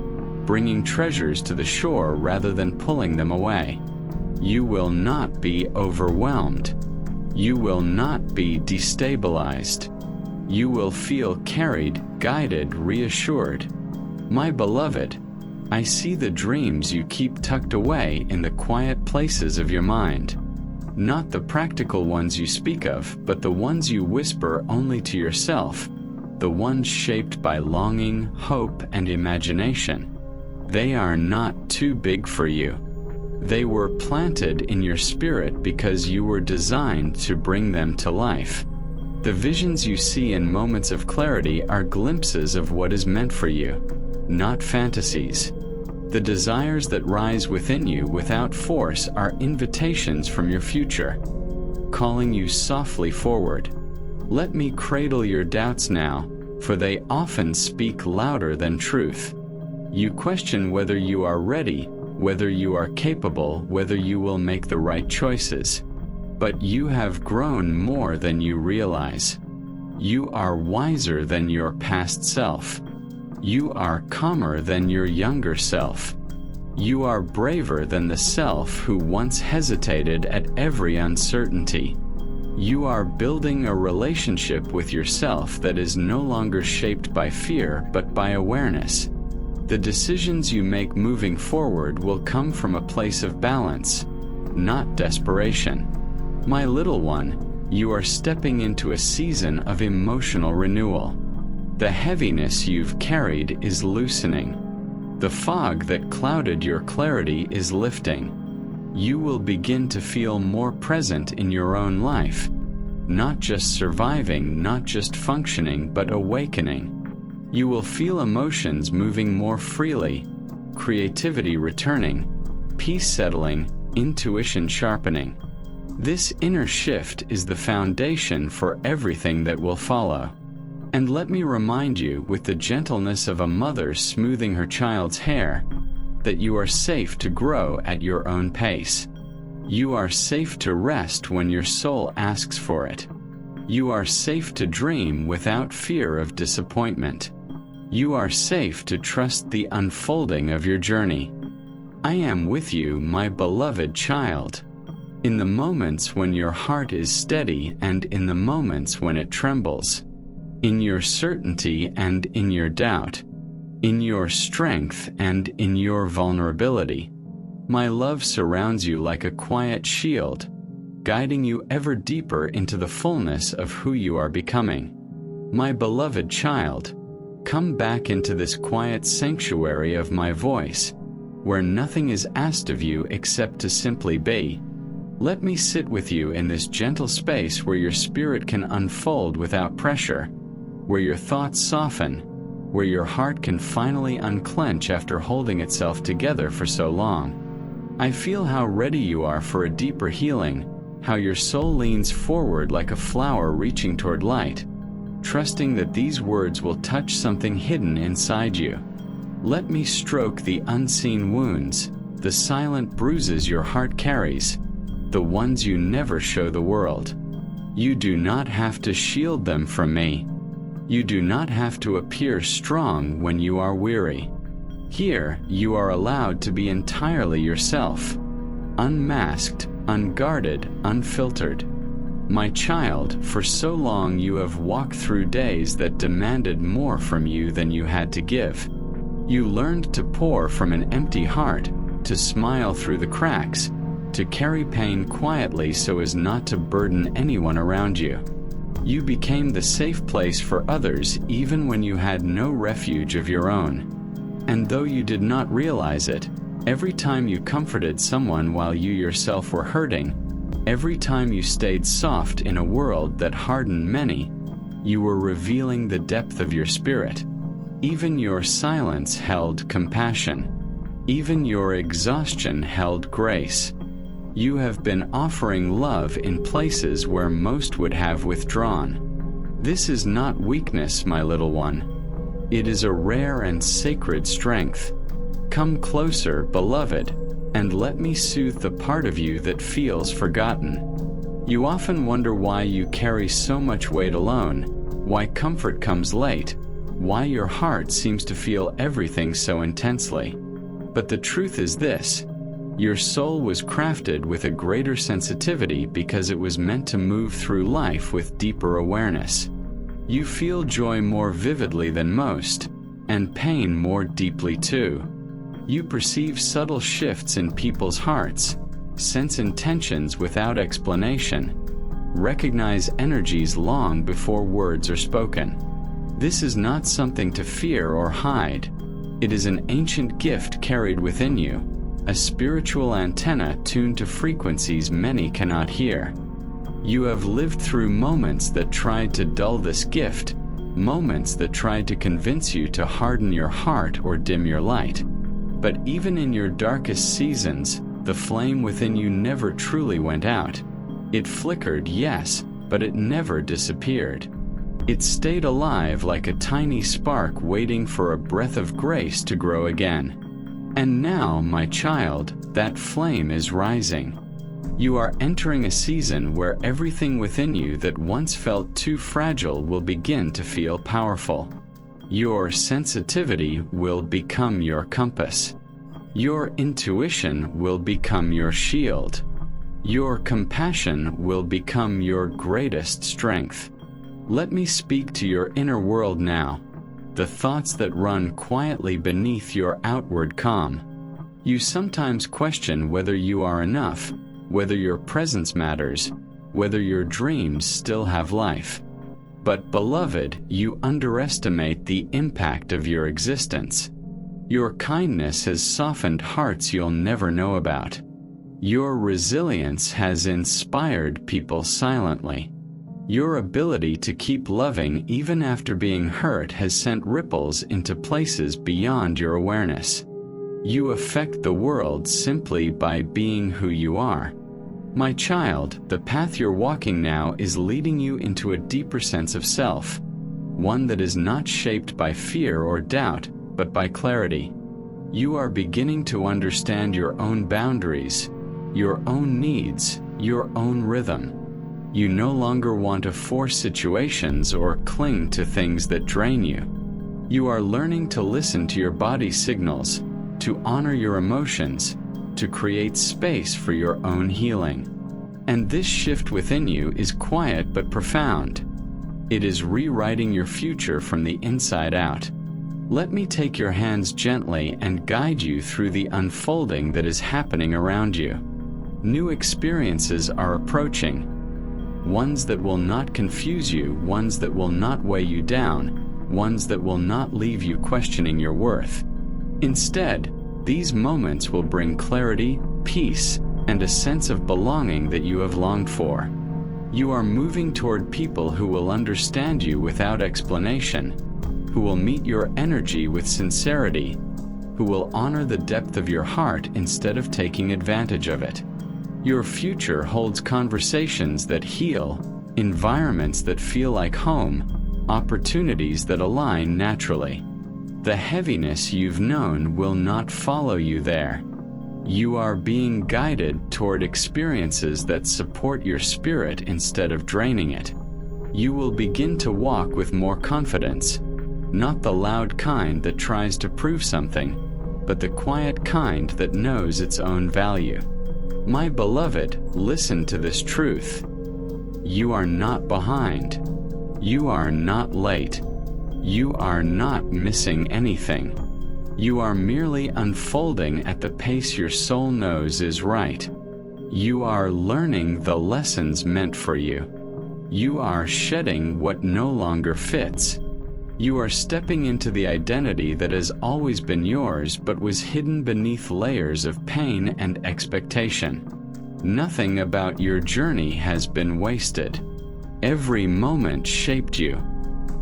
bringing treasures to the shore rather than pulling them away. You will not be overwhelmed. You will not be destabilized. You will feel carried, guided, reassured. My beloved, I see the dreams you keep tucked away in the quiet places of your mind. Not the practical ones you speak of, but the ones you whisper only to yourself, the ones shaped by longing, hope, and imagination. They are not too big for you. They were planted in your spirit because you were designed to bring them to life. The visions you see in moments of clarity are glimpses of what is meant for you, not fantasies. The desires that rise within you without force are invitations from your future, calling you softly forward. Let me cradle your doubts now, for they often speak louder than truth. You question whether you are ready, whether you are capable, whether you will make the right choices. But you have grown more than you realize. You are wiser than your past self. You are calmer than your younger self. You are braver than the self who once hesitated at every uncertainty. You are building a relationship with yourself that is no longer shaped by fear but by awareness. The decisions you make moving forward will come from a place of balance, not desperation. My little one, you are stepping into a season of emotional renewal. The heaviness you've carried is loosening. The fog that clouded your clarity is lifting. You will begin to feel more present in your own life, not just surviving, not just functioning, but awakening. You will feel emotions moving more freely, creativity returning, peace settling, intuition sharpening. This inner shift is the foundation for everything that will follow. And let me remind you, with the gentleness of a mother smoothing her child's hair, that you are safe to grow at your own pace. You are safe to rest when your soul asks for it. You are safe to dream without fear of disappointment. You are safe to trust the unfolding of your journey. I am with you, my beloved child. In the moments when your heart is steady and in the moments when it trembles. In your certainty and in your doubt. In your strength and in your vulnerability. My love surrounds you like a quiet shield, guiding you ever deeper into the fullness of who you are becoming. My beloved child, come back into this quiet sanctuary of my voice, where nothing is asked of you except to simply be. Let me sit with you in this gentle space where your spirit can unfold without pressure, where your thoughts soften, where your heart can finally unclench after holding itself together for so long. I feel how ready you are for a deeper healing, how your soul leans forward like a flower reaching toward light, trusting that these words will touch something hidden inside you. Let me stroke the unseen wounds, the silent bruises your heart carries, the ones you never show the world. You do not have to shield them from me. You do not have to appear strong when you are weary. Here, you are allowed to be entirely yourself, unmasked, unguarded, unfiltered. My child, for so long you have walked through days that demanded more from you than you had to give. You learned to pour from an empty heart, to smile through the cracks, to carry pain quietly so as not to burden anyone around you. You became the safe place for others even when you had no refuge of your own. And though you did not realize it, every time you comforted someone while you yourself were hurting, every time you stayed soft in a world that hardened many, you were revealing the depth of your spirit. Even your silence held compassion. Even your exhaustion held grace. You have been offering love in places where most would have withdrawn. This is not weakness, my little one. It is a rare and sacred strength. Come closer, beloved, and let me soothe the part of you that feels forgotten. You often wonder why you carry so much weight alone, why comfort comes late, why your heart seems to feel everything so intensely. But the truth is this: your soul was crafted with a greater sensitivity because it was meant to move through life with deeper awareness. You feel joy more vividly than most, and pain more deeply too. You perceive subtle shifts in people's hearts, sense intentions without explanation, recognize energies long before words are spoken. This is not something to fear or hide. It is an ancient gift carried within you, a spiritual antenna tuned to frequencies many cannot hear. You have lived through moments that tried to dull this gift, moments that tried to convince you to harden your heart or dim your light. But even in your darkest seasons, the flame within you never truly went out. It flickered, yes, but it never disappeared. It stayed alive like a tiny spark waiting for a breath of grace to grow again. And now, my child, that flame is rising. You are entering a season where everything within you that once felt too fragile will begin to feel powerful. Your sensitivity will become your compass. Your intuition will become your shield. Your compassion will become your greatest strength. Let me speak to your inner world now, the thoughts that run quietly beneath your outward calm. You sometimes question whether you are enough, whether your presence matters, whether your dreams still have life. But beloved, you underestimate the impact of your existence. Your kindness has softened hearts you'll never know about. Your resilience has inspired people silently. Your ability to keep loving even after being hurt has sent ripples into places beyond your awareness. You affect the world simply by being who you are. My child, the path you're walking now is leading you into a deeper sense of self, one that is not shaped by fear or doubt, but by clarity. You are beginning to understand your own boundaries, your own needs, your own rhythm. You no longer want to force situations or cling to things that drain you. You are learning to listen to your body's signals, to honor your emotions, to create space for your own healing. And this shift within you is quiet but profound. It is rewriting your future from the inside out. Let me take your hands gently and guide you through the unfolding that is happening around you. New experiences are approaching, ones that will not confuse you, ones that will not weigh you down, ones that will not leave you questioning your worth. Instead, these moments will bring clarity, peace, and a sense of belonging that you have longed for. You are moving toward people who will understand you without explanation, who will meet your energy with sincerity, who will honor the depth of your heart instead of taking advantage of it. Your future holds conversations that heal, environments that feel like home, opportunities that align naturally. The heaviness you've known will not follow you there. You are being guided toward experiences that support your spirit instead of draining it. You will begin to walk with more confidence, not the loud kind that tries to prove something, but the quiet kind that knows its own value. My beloved, listen to this truth. You are not behind. You are not late. You are not missing anything. You are merely unfolding at the pace your soul knows is right. You are learning the lessons meant for you. You are shedding what no longer fits. You are stepping into the identity that has always been yours but was hidden beneath layers of pain and expectation. Nothing about your journey has been wasted. Every moment shaped you.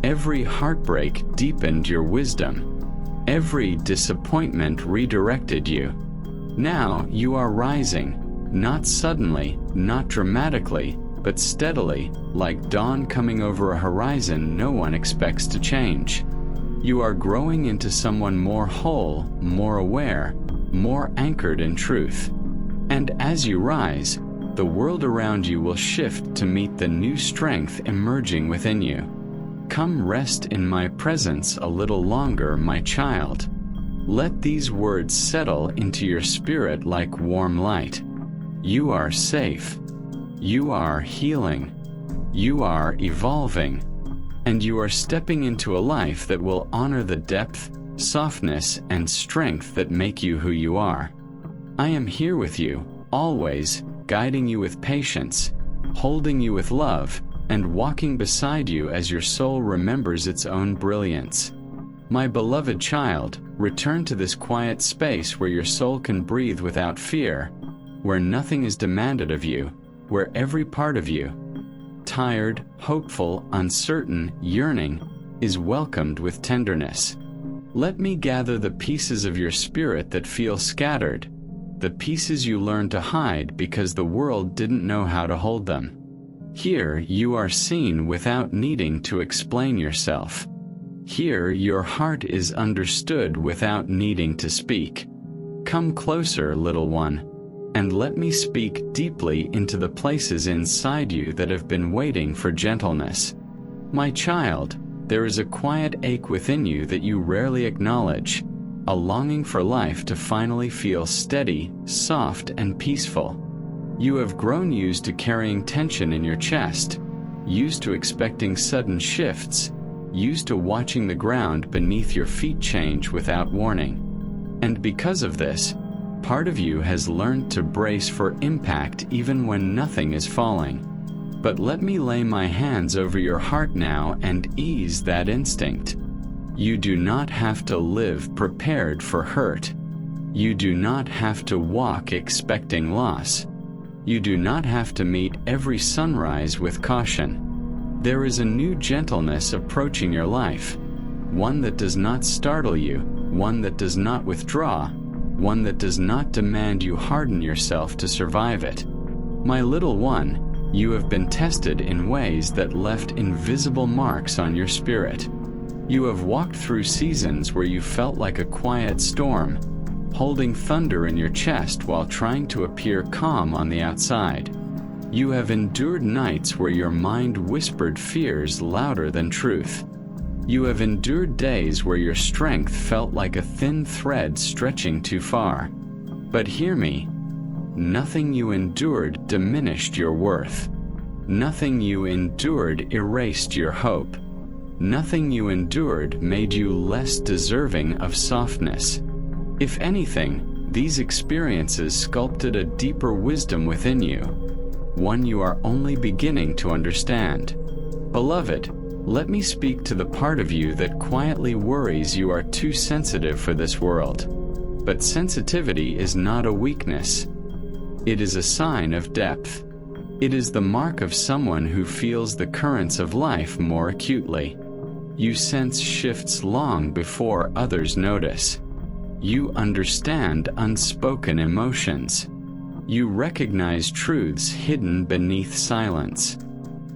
Every heartbreak deepened your wisdom. Every disappointment redirected you. Now you are rising, not suddenly, not dramatically, but steadily, like dawn coming over a horizon no one expects to change. You are growing into someone more whole, more aware, more anchored in truth. And as you rise, the world around you will shift to meet the new strength emerging within you. Come rest in my presence a little longer, my child. Let these words settle into your spirit like warm light. You are safe. You are healing. You are evolving. And you are stepping into a life that will honor the depth, softness, and strength that make you who you are. I am here with you, always, guiding you with patience, holding you with love, and walking beside you as your soul remembers its own brilliance. My beloved child, return to this quiet space where your soul can breathe without fear, where nothing is demanded of you, where every part of you, tired, hopeful, uncertain, yearning, is welcomed with tenderness. Let me gather the pieces of your spirit that feel scattered, the pieces you learned to hide because the world didn't know how to hold them. Here you are seen without needing to explain yourself. Here your heart is understood without needing to speak. Come closer, little one, and let me speak deeply into the places inside you that have been waiting for gentleness. My child, there is a quiet ache within you that you rarely acknowledge, a longing for life to finally feel steady, soft, and peaceful. You have grown used to carrying tension in your chest, used to expecting sudden shifts, used to watching the ground beneath your feet change without warning. And because of this, part of you has learned to brace for impact even when nothing is falling. But let me lay my hands over your heart now and ease that instinct. You do not have to live prepared for hurt. You do not have to walk expecting loss. You do not have to meet every sunrise with caution. There is a new gentleness approaching your life, one that does not startle you, one that does not withdraw, one that does not demand you harden yourself to survive it. My little one, you have been tested in ways that left invisible marks on your spirit. You have walked through seasons where you felt like a quiet storm, holding thunder in your chest while trying to appear calm on the outside. You have endured nights where your mind whispered fears louder than truth. You have endured days where your strength felt like a thin thread stretching too far. But hear me, nothing you endured diminished your worth. Nothing you endured erased your hope. Nothing you endured made you less deserving of softness. If anything, these experiences sculpted a deeper wisdom within you, one you are only beginning to understand. Beloved, let me speak to the part of you that quietly worries you are too sensitive for this world. But sensitivity is not a weakness. It is a sign of depth. It is the mark of someone who feels the currents of life more acutely. You sense shifts long before others notice. You understand unspoken emotions. You recognize truths hidden beneath silence.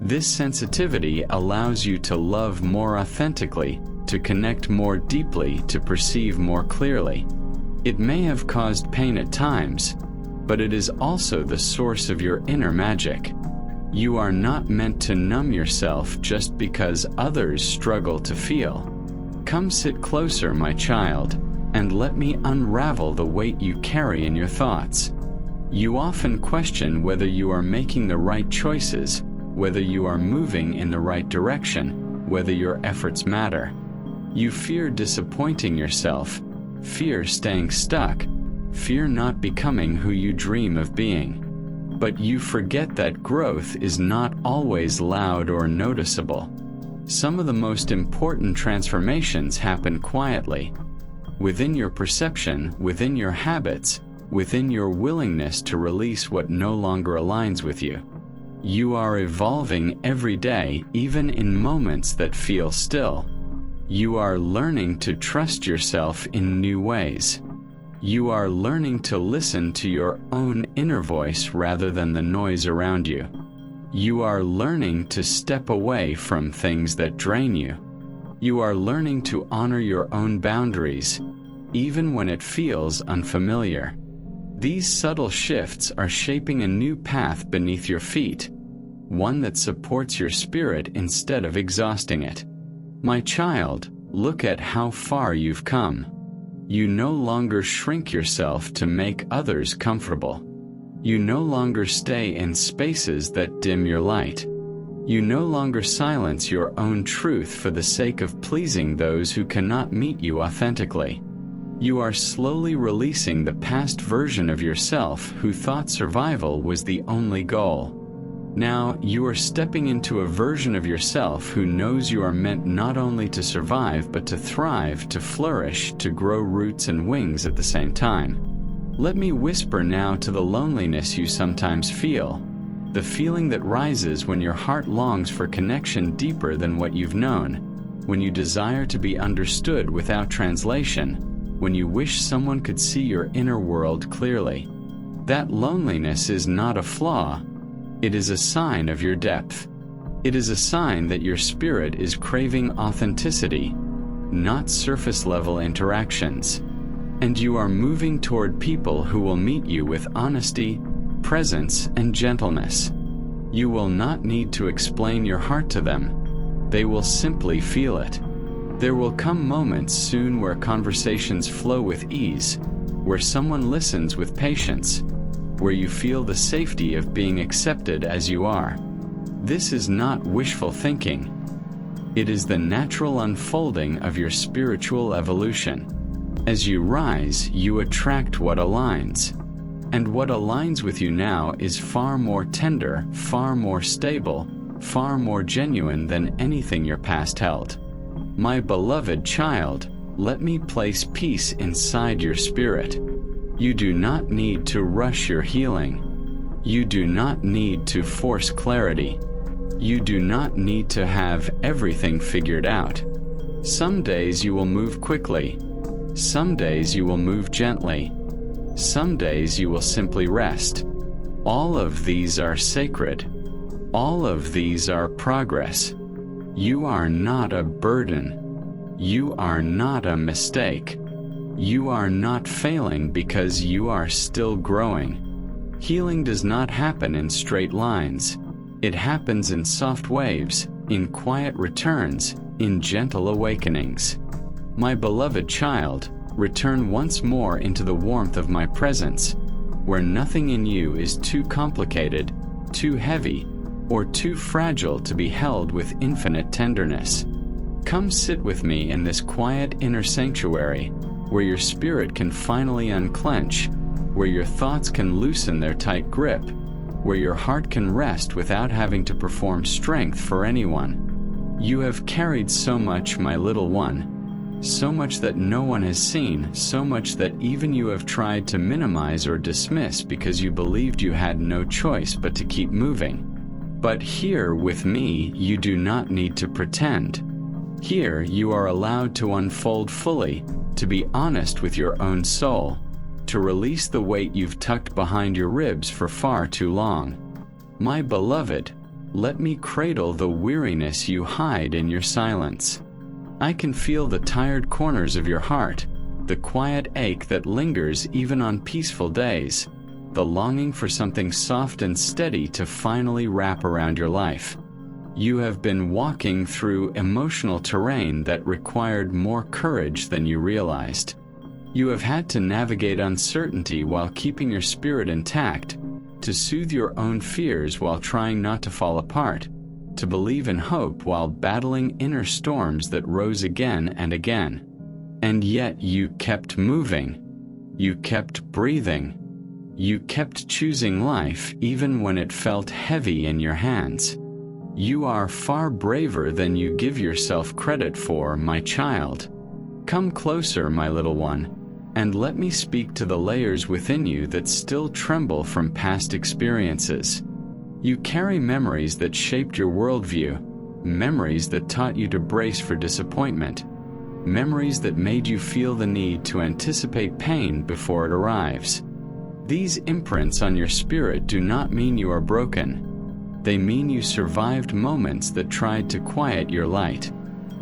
This sensitivity allows you to love more authentically, to connect more deeply, to perceive more clearly. It may have caused pain at times, but it is also the source of your inner magic. You are not meant to numb yourself just because others struggle to feel. Come sit closer, my child, and let me unravel the weight you carry in your thoughts. You often question whether you are making the right choices, whether you are moving in the right direction, whether your efforts matter. You fear disappointing yourself, fear staying stuck, fear not becoming who you dream of being. But you forget that growth is not always loud or noticeable. Some of the most important transformations happen quietly, within your perception, within your habits, within your willingness to release what no longer aligns with you. You are evolving every day, even in moments that feel still. You are learning to trust yourself in new ways. You are learning to listen to your own inner voice rather than the noise around you. You are learning to step away from things that drain you. You are learning to honor your own boundaries, even when it feels unfamiliar. These subtle shifts are shaping a new path beneath your feet, one that supports your spirit instead of exhausting it. My child, look at how far you've come. You no longer shrink yourself to make others comfortable. You no longer stay in spaces that dim your light. You no longer silence your own truth for the sake of pleasing those who cannot meet you authentically. You are slowly releasing the past version of yourself who thought survival was the only goal. Now, you are stepping into a version of yourself who knows you are meant not only to survive but to thrive, to flourish, to grow roots and wings at the same time. Let me whisper now to the loneliness you sometimes feel, the feeling that rises when your heart longs for connection deeper than what you've known, when you desire to be understood without translation, when you wish someone could see your inner world clearly. That loneliness is not a flaw. It is a sign of your depth. It is a sign that your spirit is craving authenticity, not surface-level interactions. And you are moving toward people who will meet you with honesty, presence, and gentleness. You will not need to explain your heart to them. They will simply feel it. There will come moments soon where conversations flow with ease, where someone listens with patience, where you feel the safety of being accepted as you are. This is not wishful thinking. It is the natural unfolding of your spiritual evolution. As you rise, you attract what aligns. And what aligns with you now is far more tender, far more stable, far more genuine than anything your past held. My beloved child, let me place peace inside your spirit. You do not need to rush your healing. You do not need to force clarity. You do not need to have everything figured out. Some days you will move quickly. Some days you will move gently. Some days you will simply rest. All of these are sacred. All of these are progress. You are not a burden. You are not a mistake. You are not failing because you are still growing. Healing does not happen in straight lines. It happens in soft waves, in quiet returns, in gentle awakenings. My beloved child, return once more into the warmth of my presence, where nothing in you is too complicated, too heavy, or too fragile to be held with infinite tenderness. Come sit with me in this quiet inner sanctuary, where your spirit can finally unclench, where your thoughts can loosen their tight grip, where your heart can rest without having to perform strength for anyone. You have carried so much, my little one, so much that no one has seen, so much that even you have tried to minimize or dismiss because you believed you had no choice but to keep moving. But here with me, you do not need to pretend. Here you are allowed to unfold fully, to be honest with your own soul, to release the weight you've tucked behind your ribs for far too long. My beloved, let me cradle the weariness you hide in your silence. I can feel the tired corners of your heart, the quiet ache that lingers even on peaceful days, the longing for something soft and steady to finally wrap around your life. You have been walking through emotional terrain that required more courage than you realized. You have had to navigate uncertainty while keeping your spirit intact, to soothe your own fears while trying not to fall apart, to believe in hope while battling inner storms that rose again and again. And yet you kept moving. You kept breathing. You kept choosing life even when it felt heavy in your hands. You are far braver than you give yourself credit for, my child. Come closer, my little one, and let me speak to the layers within you that still tremble from past experiences. You carry memories that shaped your worldview, memories that taught you to brace for disappointment, memories that made you feel the need to anticipate pain before it arrives. These imprints on your spirit do not mean you are broken. They mean you survived moments that tried to quiet your light.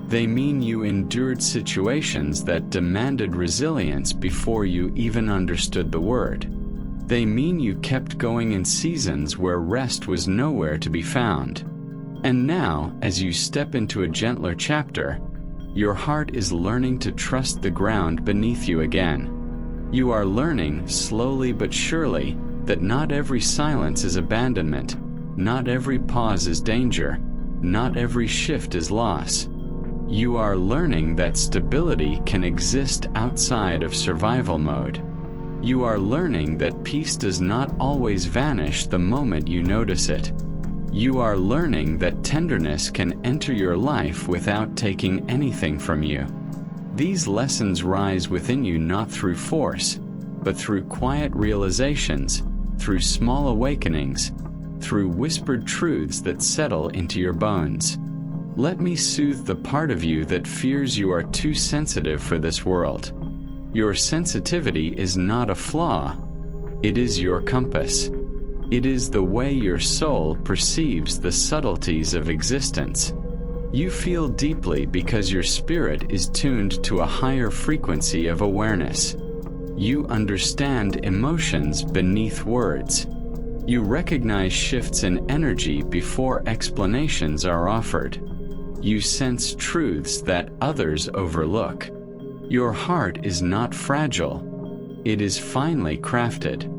They mean you endured situations that demanded resilience before you even understood the word. They mean you kept going in seasons where rest was nowhere to be found. And now, as you step into a gentler chapter, your heart is learning to trust the ground beneath you again. You are learning, slowly but surely, that not every silence is abandonment, not every pause is danger, not every shift is loss. You are learning that stability can exist outside of survival mode. You are learning that peace does not always vanish the moment you notice it. You are learning that tenderness can enter your life without taking anything from you. These lessons rise within you not through force, but through quiet realizations, through small awakenings, through whispered truths that settle into your bones. Let me soothe the part of you that fears you are too sensitive for this world. Your sensitivity is not a flaw. It is your compass. It is the way your soul perceives the subtleties of existence. You feel deeply because your spirit is tuned to a higher frequency of awareness. You understand emotions beneath words. You recognize shifts in energy before explanations are offered. You sense truths that others overlook. Your heart is not fragile. It is finely crafted.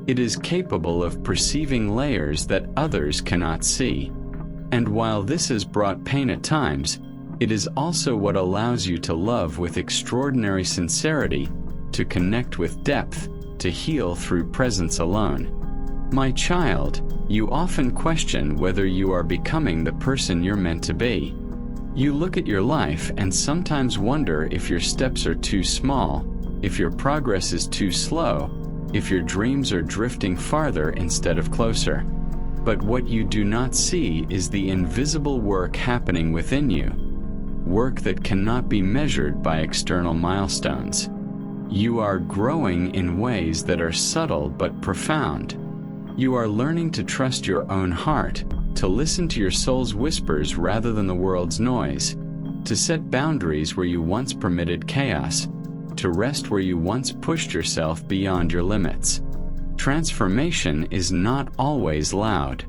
It is capable of perceiving layers that others cannot see. And while this has brought pain at times, it is also what allows you to love with extraordinary sincerity, to connect with depth, to heal through presence alone. My child, you often question whether you are becoming the person you're meant to be. You look at your life and sometimes wonder if your steps are too small, if your progress is too slow, if your dreams are drifting farther instead of closer. But what you do not see is the invisible work happening within you, work that cannot be measured by external milestones. You are growing in ways that are subtle but profound. You are learning to trust your own heart, to listen to your soul's whispers rather than the world's noise, to set boundaries where you once permitted chaos, to rest where you once pushed yourself beyond your limits. Transformation is not always loud.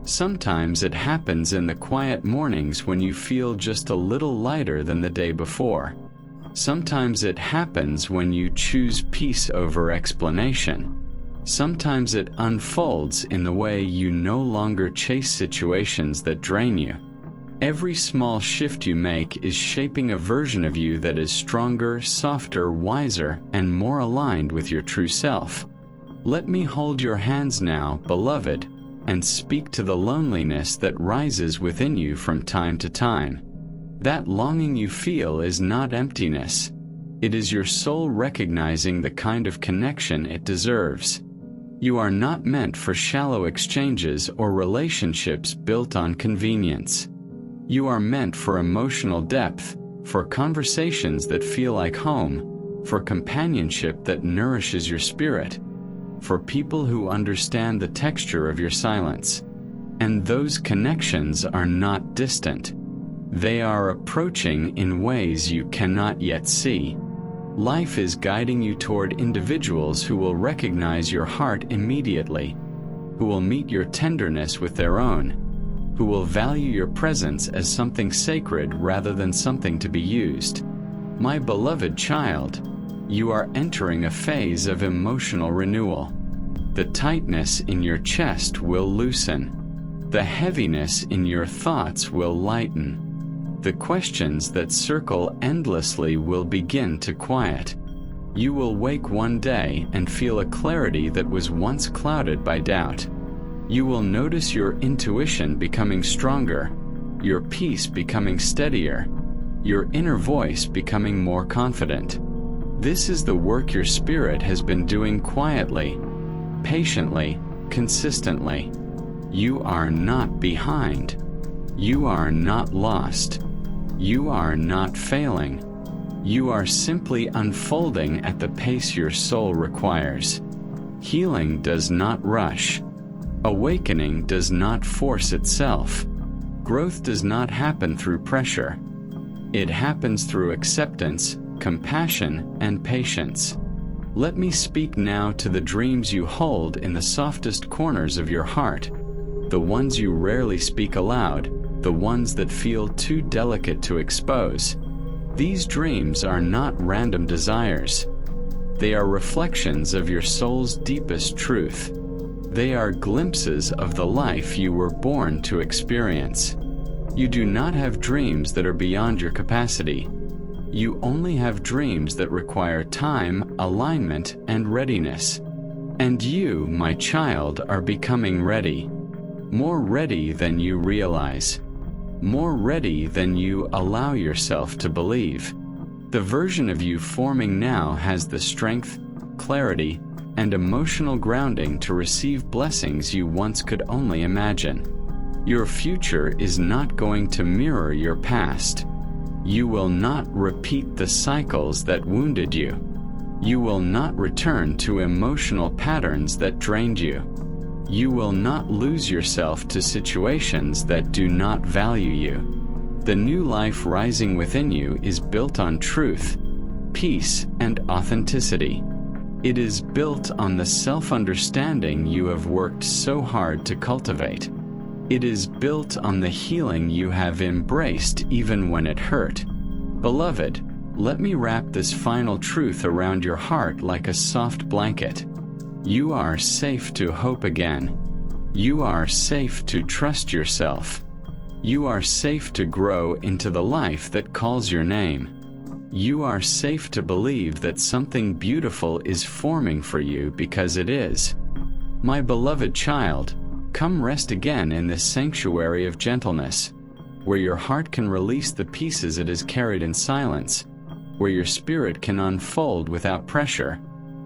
Sometimes it happens in the quiet mornings when you feel just a little lighter than the day before. Sometimes it happens when you choose peace over explanation. Sometimes it unfolds in the way you no longer chase situations that drain you. Every small shift you make is shaping a version of you that is stronger, softer, wiser, and more aligned with your true self. Let me hold your hands now, beloved, and speak to the loneliness that rises within you from time to time. That longing you feel is not emptiness. It is your soul recognizing the kind of connection it deserves. You are not meant for shallow exchanges or relationships built on convenience. You are meant for emotional depth, for conversations that feel like home, for companionship that nourishes your spirit, for people who understand the texture of your silence. And those connections are not distant. They are approaching in ways you cannot yet see. Life is guiding you toward individuals who will recognize your heart immediately, who will meet your tenderness with their own, who will value your presence as something sacred rather than something to be used. My beloved child, you are entering a phase of emotional renewal. The tightness in your chest will loosen. The heaviness in your thoughts will lighten. The questions that circle endlessly will begin to quiet. You will wake one day and feel a clarity that was once clouded by doubt. You will notice your intuition becoming stronger, your peace becoming steadier, your inner voice becoming more confident. This is the work your spirit has been doing quietly, patiently, consistently. You are not behind. You are not lost. You are not failing. You are simply unfolding at the pace your soul requires. Healing does not rush. Awakening does not force itself. Growth does not happen through pressure. It happens through acceptance, compassion, and patience. Let me speak now to the dreams you hold in the softest corners of your heart, the ones you rarely speak aloud, the ones that feel too delicate to expose. These dreams are not random desires. They are reflections of your soul's deepest truth. They are glimpses of the life you were born to experience. You do not have dreams that are beyond your capacity. You only have dreams that require time, alignment, and readiness. And you, my child, are becoming ready. More ready than you realize. More ready than you allow yourself to believe. The version of you forming now has the strength, clarity, and emotional grounding to receive blessings you once could only imagine. Your future is not going to mirror your past. You will not repeat the cycles that wounded you. You will not return to emotional patterns that drained you. You will not lose yourself to situations that do not value you. The new life rising within you is built on truth, peace, and authenticity. It is built on the self-understanding you have worked so hard to cultivate. It is built on the healing you have embraced even when it hurt. Beloved, let me wrap this final truth around your heart like a soft blanket. You are safe to hope again. You are safe to trust yourself. You are safe to grow into the life that calls your name. You are safe to believe that something beautiful is forming for you because it is. My beloved child, come rest again in this sanctuary of gentleness, where your heart can release the pieces it has carried in silence, where your spirit can unfold without pressure,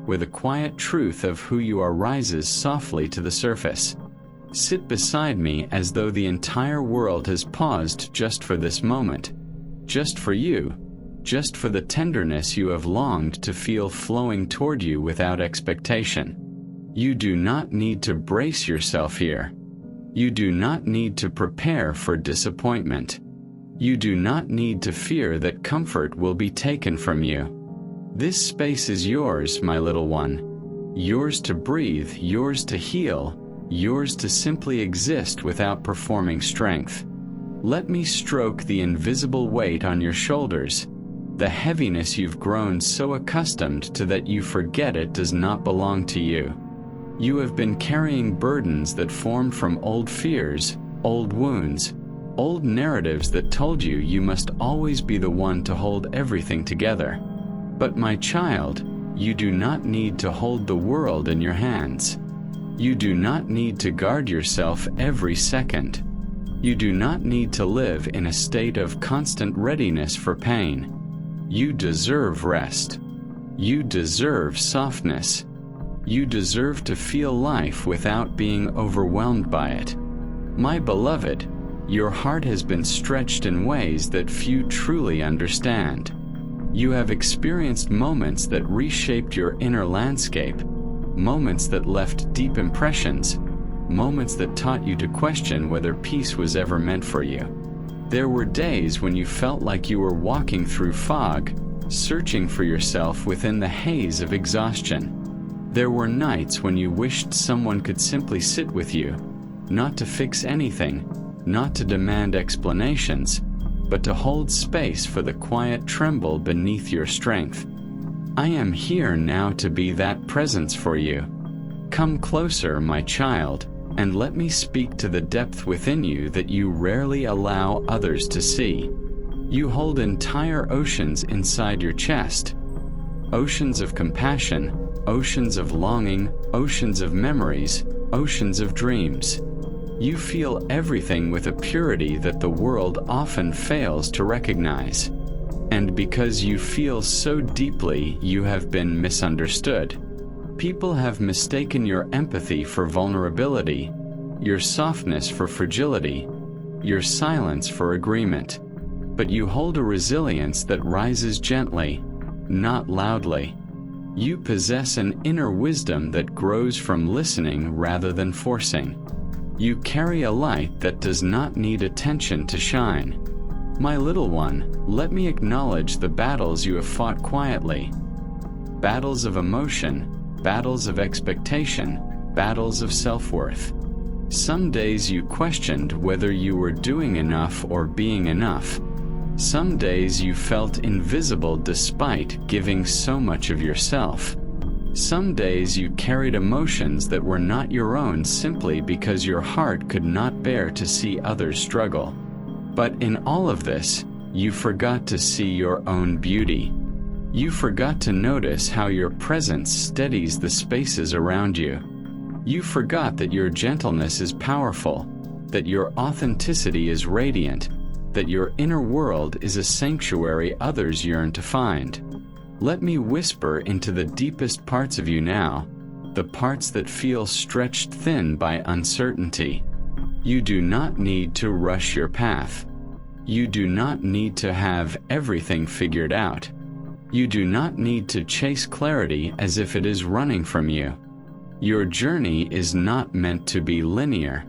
where the quiet truth of who you are rises softly to the surface. Sit beside me as though the entire world has paused just for this moment, just for you, just for the tenderness you have longed to feel flowing toward you without expectation. You do not need to brace yourself here. You do not need to prepare for disappointment. You do not need to fear that comfort will be taken from you. This space is yours, my little one. Yours to breathe, yours to heal, yours to simply exist without performing strength. Let me stroke the invisible weight on your shoulders, the heaviness you've grown so accustomed to that you forget it does not belong to you. You have been carrying burdens that formed from old fears, old wounds, old narratives that told you you must always be the one to hold everything together. But my child, you do not need to hold the world in your hands. You do not need to guard yourself every second. You do not need to live in a state of constant readiness for pain. You deserve rest. You deserve softness. You deserve to feel life without being overwhelmed by it. My beloved, your heart has been stretched in ways that few truly understand. You have experienced moments that reshaped your inner landscape, moments that left deep impressions, moments that taught you to question whether peace was ever meant for you. There were days when you felt like you were walking through fog, searching for yourself within the haze of exhaustion. There were nights when you wished someone could simply sit with you, not to fix anything, not to demand explanations, but to hold space for the quiet tremble beneath your strength. I am here now to be that presence for you. Come closer, my child, and let me speak to the depth within you that you rarely allow others to see. You hold entire oceans inside your chest. Oceans of compassion, oceans of longing, oceans of memories, oceans of dreams. You feel everything with a purity that the world often fails to recognize. And because you feel so deeply, you have been misunderstood. People have mistaken your empathy for vulnerability, your softness for fragility, your silence for agreement. But you hold a resilience that rises gently, not loudly. You possess an inner wisdom that grows from listening rather than forcing. You carry a light that does not need attention to shine. My little one, let me acknowledge the battles you have fought quietly. Battles of emotion, battles of expectation, battles of self-worth. Some days you questioned whether you were doing enough or being enough. Some days you felt invisible despite giving so much of yourself. Some days you carried emotions that were not your own simply because your heart could not bear to see others struggle. But in all of this, you forgot to see your own beauty. You forgot to notice how your presence steadies the spaces around you. You forgot that your gentleness is powerful, that your authenticity is radiant, that your inner world is a sanctuary others yearn to find. Let me whisper into the deepest parts of you now, the parts that feel stretched thin by uncertainty. You do not need to rush your path. You do not need to have everything figured out. You do not need to chase clarity as if it is running from you. Your journey is not meant to be linear.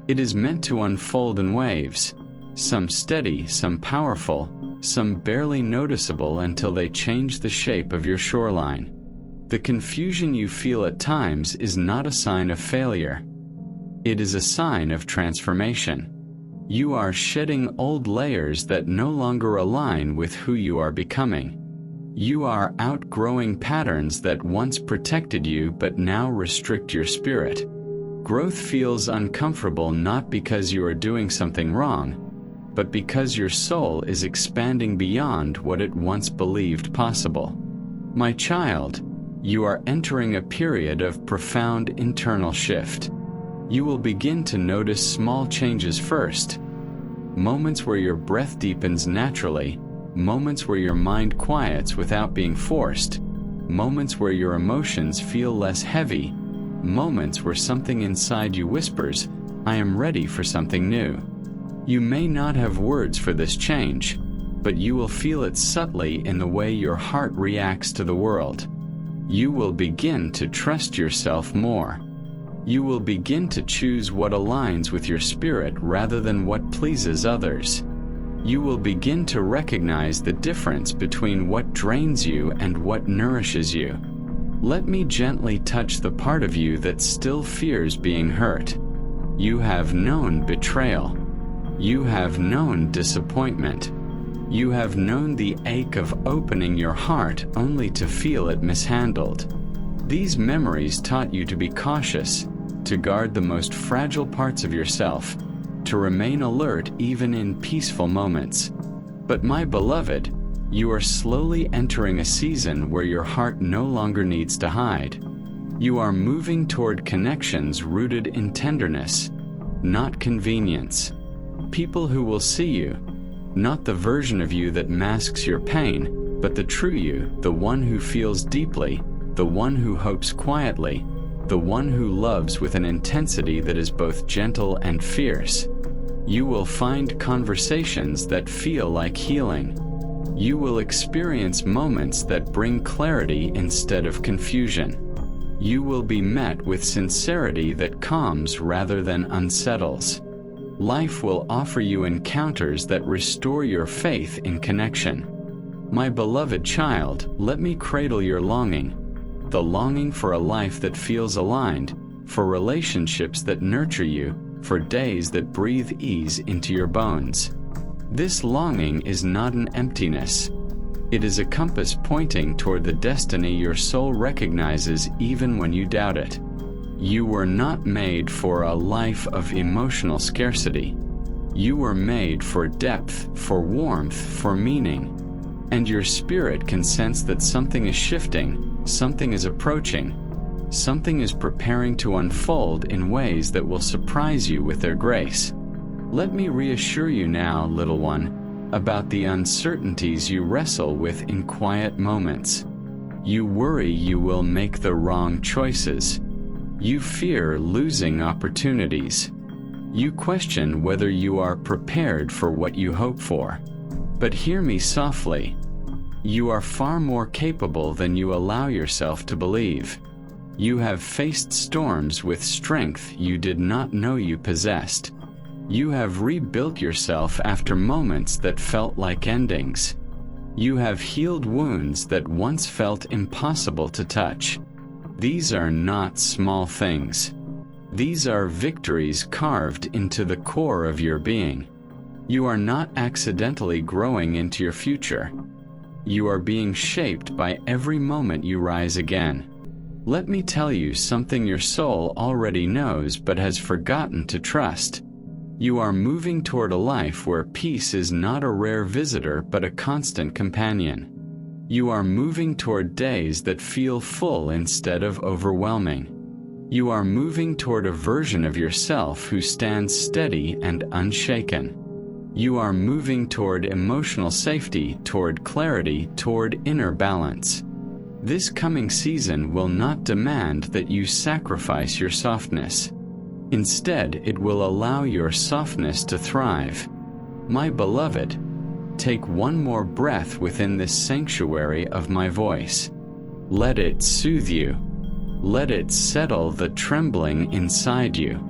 It is meant to unfold in waves, some steady, some powerful, some barely noticeable until they change the shape of your shoreline. The confusion you feel at times is not a sign of failure. It is a sign of transformation. You are shedding old layers that no longer align with who you are becoming. You are outgrowing patterns that once protected you but now restrict your spirit. Growth feels uncomfortable not because you are doing something wrong, but because your soul is expanding beyond what it once believed possible. My child, you are entering a period of profound internal shift. You will begin to notice small changes first. Moments where your breath deepens naturally, moments where your mind quiets without being forced, moments where your emotions feel less heavy, moments where something inside you whispers, "I am ready for something new." You may not have words for this change, but you will feel it subtly in the way your heart reacts to the world. You will begin to trust yourself more. You will begin to choose what aligns with your spirit rather than what pleases others. You will begin to recognize the difference between what drains you and what nourishes you. Let me gently touch the part of you that still fears being hurt. You have known betrayal. You have known disappointment. You have known the ache of opening your heart only to feel it mishandled. These memories taught you to be cautious, to guard the most fragile parts of yourself, to remain alert even in peaceful moments. But my beloved, you are slowly entering a season where your heart no longer needs to hide. You are moving toward connections rooted in tenderness, not convenience. People who will see you, not the version of you that masks your pain, but the true you, the one who feels deeply, the one who hopes quietly, the one who loves with an intensity that is both gentle and fierce. You will find conversations that feel like healing. You will experience moments that bring clarity instead of confusion. You will be met with sincerity that calms rather than unsettles. Life will offer you encounters that restore your faith in connection. My beloved child, let me cradle your longing, the longing for a life that feels aligned, for relationships that nurture you, for days that breathe ease into your bones. This longing is not an emptiness. It is a compass pointing toward the destiny your soul recognizes even when you doubt it. You were not made for a life of emotional scarcity. You were made for depth, for warmth, for meaning. And your spirit can sense that something is shifting, something is approaching, something is preparing to unfold in ways that will surprise you with their grace. Let me reassure you now, little one, about the uncertainties you wrestle with in quiet moments. You worry you will make the wrong choices. You fear losing opportunities. You question whether you are prepared for what you hope for. But hear me softly. You are far more capable than you allow yourself to believe. You have faced storms with strength you did not know you possessed. You have rebuilt yourself after moments that felt like endings. You have healed wounds that once felt impossible to touch. These are not small things. These are victories carved into the core of your being. You are not accidentally growing into your future. You are being shaped by every moment you rise again. Let me tell you something your soul already knows but has forgotten to trust. You are moving toward a life where peace is not a rare visitor but a constant companion. You are moving toward days that feel full instead of overwhelming. You are moving toward a version of yourself who stands steady and unshaken. You are moving toward emotional safety, toward clarity, toward inner balance. This coming season will not demand that you sacrifice your softness. Instead, it will allow your softness to thrive. My beloved, take one more breath within this sanctuary of my voice. Let it soothe you. Let it settle the trembling inside you.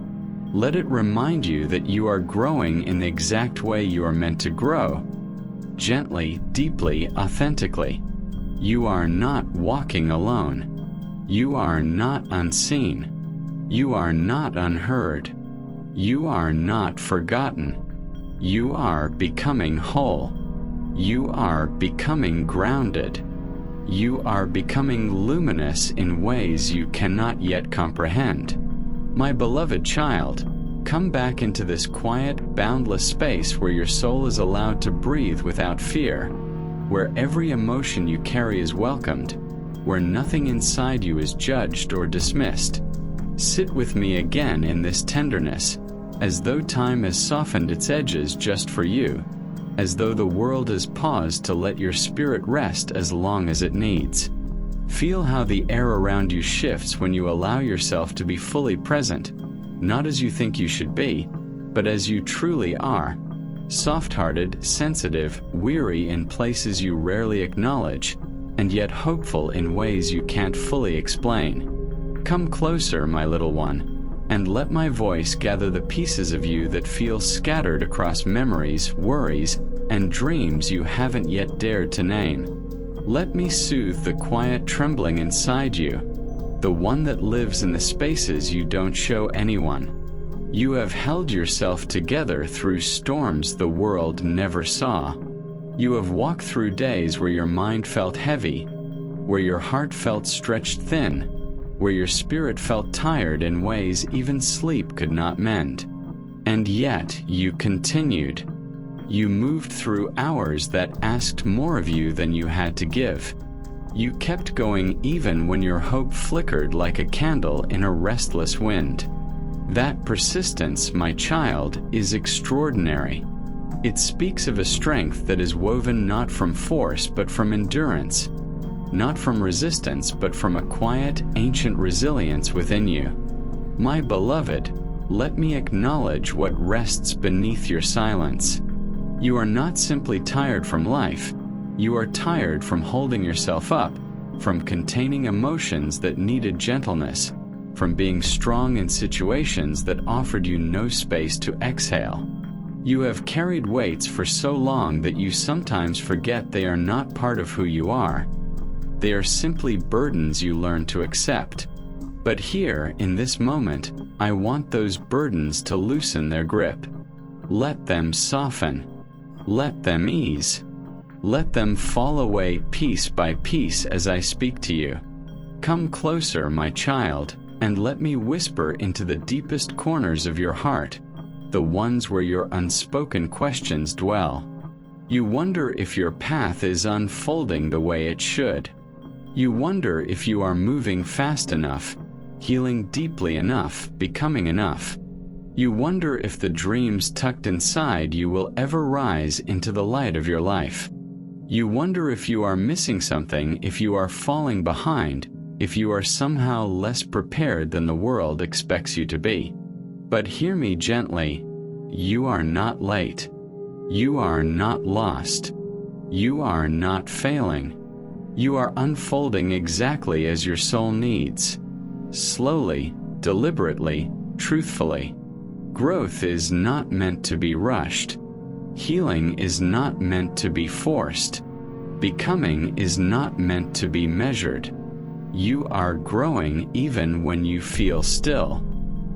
Let it remind you that you are growing in the exact way you are meant to grow. Gently, deeply, authentically. You are not walking alone. You are not unseen. You are not unheard. You are not forgotten. You are becoming whole. You are becoming grounded. You are becoming luminous in ways you cannot yet comprehend. My beloved child, come back into this quiet, boundless space where your soul is allowed to breathe without fear, where every emotion you carry is welcomed, where nothing inside you is judged or dismissed. Sit with me again in this tenderness, as though time has softened its edges just for you, as though the world has paused to let your spirit rest as long as it needs. Feel how the air around you shifts when you allow yourself to be fully present, not as you think you should be, but as you truly are. soft-hearted, sensitive, weary in places you rarely acknowledge, and yet hopeful in ways you can't fully explain. Come closer, my little one, and let my voice gather the pieces of you that feel scattered across memories, worries, and dreams you haven't yet dared to name. Let me soothe the quiet trembling inside you, the one that lives in the spaces you don't show anyone. You have held yourself together through storms the world never saw. You have walked through days where your mind felt heavy, where your heart felt stretched thin, where your spirit felt tired in ways even sleep could not mend. And yet you continued. You moved through hours that asked more of you than you had to give. You kept going even when your hope flickered like a candle in a restless wind. That persistence, my child, is extraordinary. It speaks of a strength that is woven not from force but from endurance, not from resistance but from a quiet, ancient resilience within you. My beloved, let me acknowledge what rests beneath your silence. You are not simply tired from life. You are tired from holding yourself up, from containing emotions that needed gentleness, from being strong in situations that offered you no space to exhale. You have carried weights for so long that you sometimes forget they are not part of who you are. They are simply burdens you learn to accept. But here, in this moment, I want those burdens to loosen their grip. Let them soften. Let them ease. Let them fall away piece by piece as I speak to you. Come closer, my child, and let me whisper into the deepest corners of your heart, the ones where your unspoken questions dwell. You wonder if your path is unfolding the way it should. You wonder if you are moving fast enough, healing deeply enough, becoming enough. You wonder if the dreams tucked inside you will ever rise into the light of your life. You wonder if you are missing something, if you are falling behind, if you are somehow less prepared than the world expects you to be. But hear me gently. You are not late. You are not lost. You are not failing. You are unfolding exactly as your soul needs. Slowly, deliberately, truthfully. Growth is not meant to be rushed. Healing is not meant to be forced. Becoming is not meant to be measured. You are growing even when you feel still.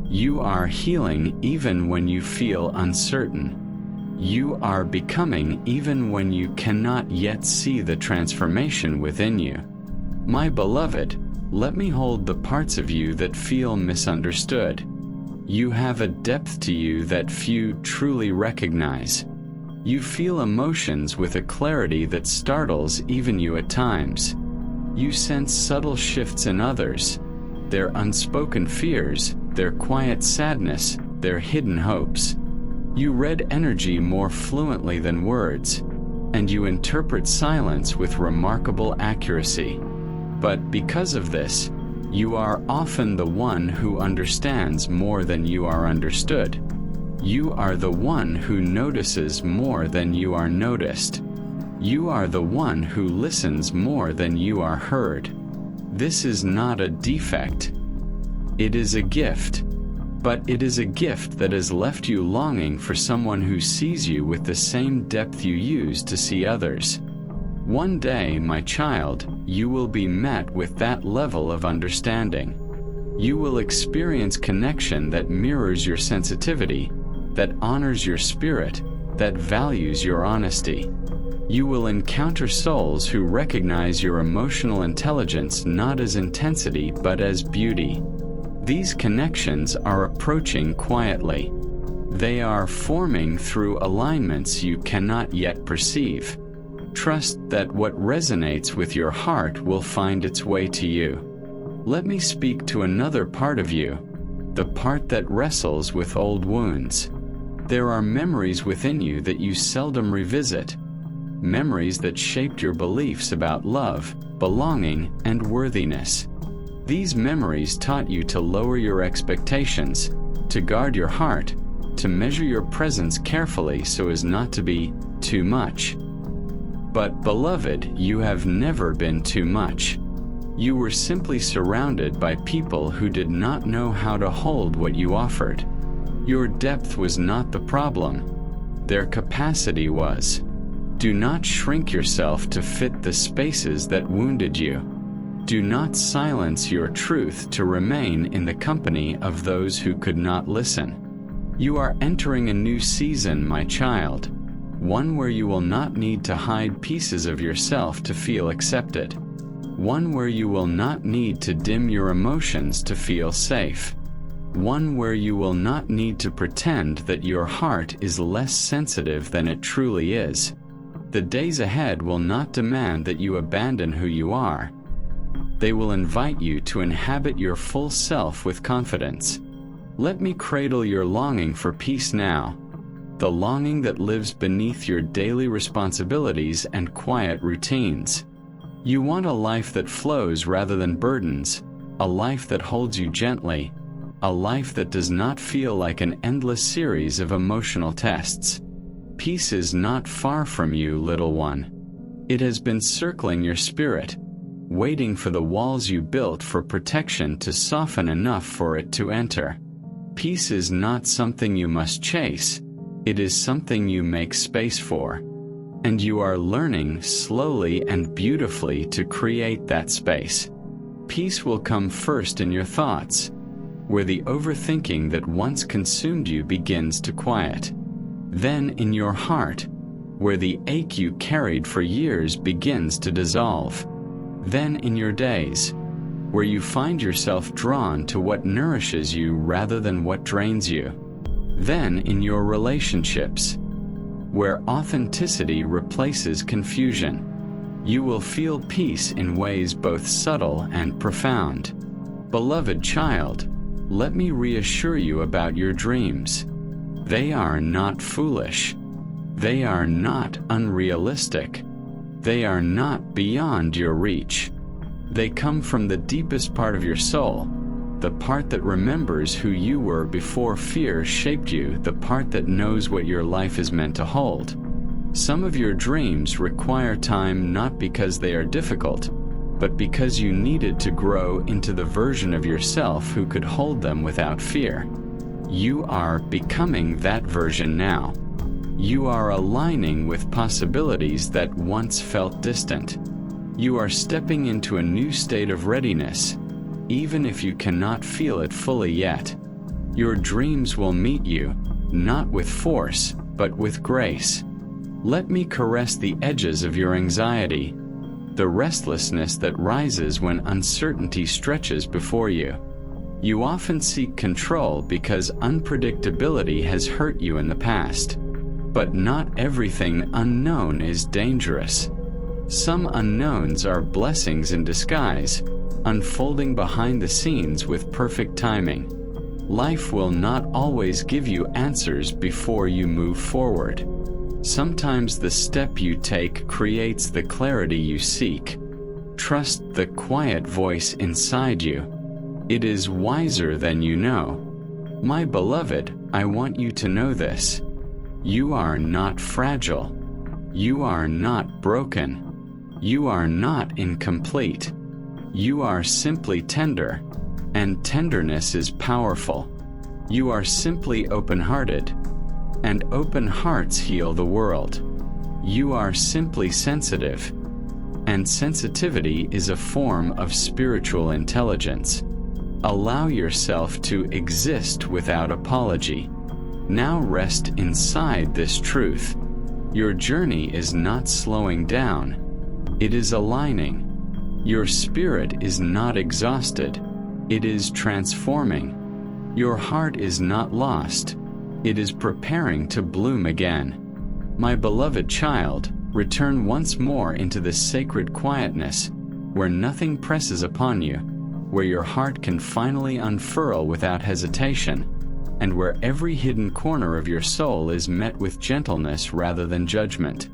You are healing even when you feel uncertain. You are becoming even when you cannot yet see the transformation within you. My beloved, let me hold the parts of you that feel misunderstood. You have a depth to you that few truly recognize. You feel emotions with a clarity that startles even you at times. You sense subtle shifts in others, their unspoken fears, their quiet sadness, their hidden hopes. You read energy more fluently than words, and you interpret silence with remarkable accuracy. But because of this, you are often the one who understands more than you are understood. You are the one who notices more than you are noticed. You are the one who listens more than you are heard. This is not a defect. It is a gift. But it is a gift that has left you longing for someone who sees you with the same depth you use to see others. One day, my child, you will be met with that level of understanding. You will experience connection that mirrors your sensitivity, that honors your spirit, that values your honesty. You will encounter souls who recognize your emotional intelligence not as intensity but as beauty. These connections are approaching quietly. They are forming through alignments you cannot yet perceive. Trust that what resonates with your heart will find its way to you. Let me speak to another part of you, the part that wrestles with old wounds. There are memories within you that you seldom revisit, memories that shaped your beliefs about love, belonging, and worthiness. These memories taught you to lower your expectations, to guard your heart, to measure your presence carefully so as not to be too much. But, beloved, you have never been too much. You were simply surrounded by people who did not know how to hold what you offered. Your depth was not the problem. Their capacity was. Do not shrink yourself to fit the spaces that wounded you. Do not silence your truth to remain in the company of those who could not listen. You are entering a new season, my child, one where you will not need to hide pieces of yourself to feel accepted, one where you will not need to dim your emotions to feel safe, one where you will not need to pretend that your heart is less sensitive than it truly is. The days ahead will not demand that you abandon who you are. They will invite you to inhabit your full self with confidence. Let me cradle your longing for peace now, the longing that lives beneath your daily responsibilities and quiet routines. You want a life that flows rather than burdens, a life that holds you gently, a life that does not feel like an endless series of emotional tests. Peace is not far from you, little one. It has been circling your spirit, waiting for the walls you built for protection to soften enough for it to enter. Peace is not something you must chase, it is something you make space for. And you are learning slowly and beautifully to create that space. Peace will come first in your thoughts, where the overthinking that once consumed you begins to quiet. Then in your heart, where the ache you carried for years begins to dissolve. Then in your days, where you find yourself drawn to what nourishes you rather than what drains you. Then in your relationships, where authenticity replaces confusion, you will feel peace in ways both subtle and profound. Beloved child, let me reassure you about your dreams. They are not foolish. They are not unrealistic. They are not beyond your reach. They come from the deepest part of your soul, the part that remembers who you were before fear shaped you, the part that knows what your life is meant to hold. Some of your dreams require time not because they are difficult, but because you needed to grow into the version of yourself who could hold them without fear. You are becoming that version now. You are aligning with possibilities that once felt distant. You are stepping into a new state of readiness, even if you cannot feel it fully yet. Your dreams will meet you, not with force, but with grace. Let me caress the edges of your anxiety, the restlessness that rises when uncertainty stretches before you. You often seek control because unpredictability has hurt you in the past. But not everything unknown is dangerous. Some unknowns are blessings in disguise, unfolding behind the scenes with perfect timing. Life will not always give you answers before you move forward. Sometimes the step you take creates the clarity you seek. Trust the quiet voice inside you. It is wiser than you know. My beloved, I want you to know this. You are not fragile. You are not broken. You are not incomplete. You are simply tender, and tenderness is powerful. You are simply open-hearted, and open hearts heal the world. You are simply sensitive, and sensitivity is a form of spiritual intelligence. Allow yourself to exist without apology. Now rest inside this truth. Your journey is not slowing down. It is aligning. Your spirit is not exhausted. It is transforming. Your heart is not lost. It is preparing to bloom again. My beloved child, return once more into this sacred quietness, where nothing presses upon you, where your heart can finally unfurl without hesitation, and where every hidden corner of your soul is met with gentleness rather than judgment.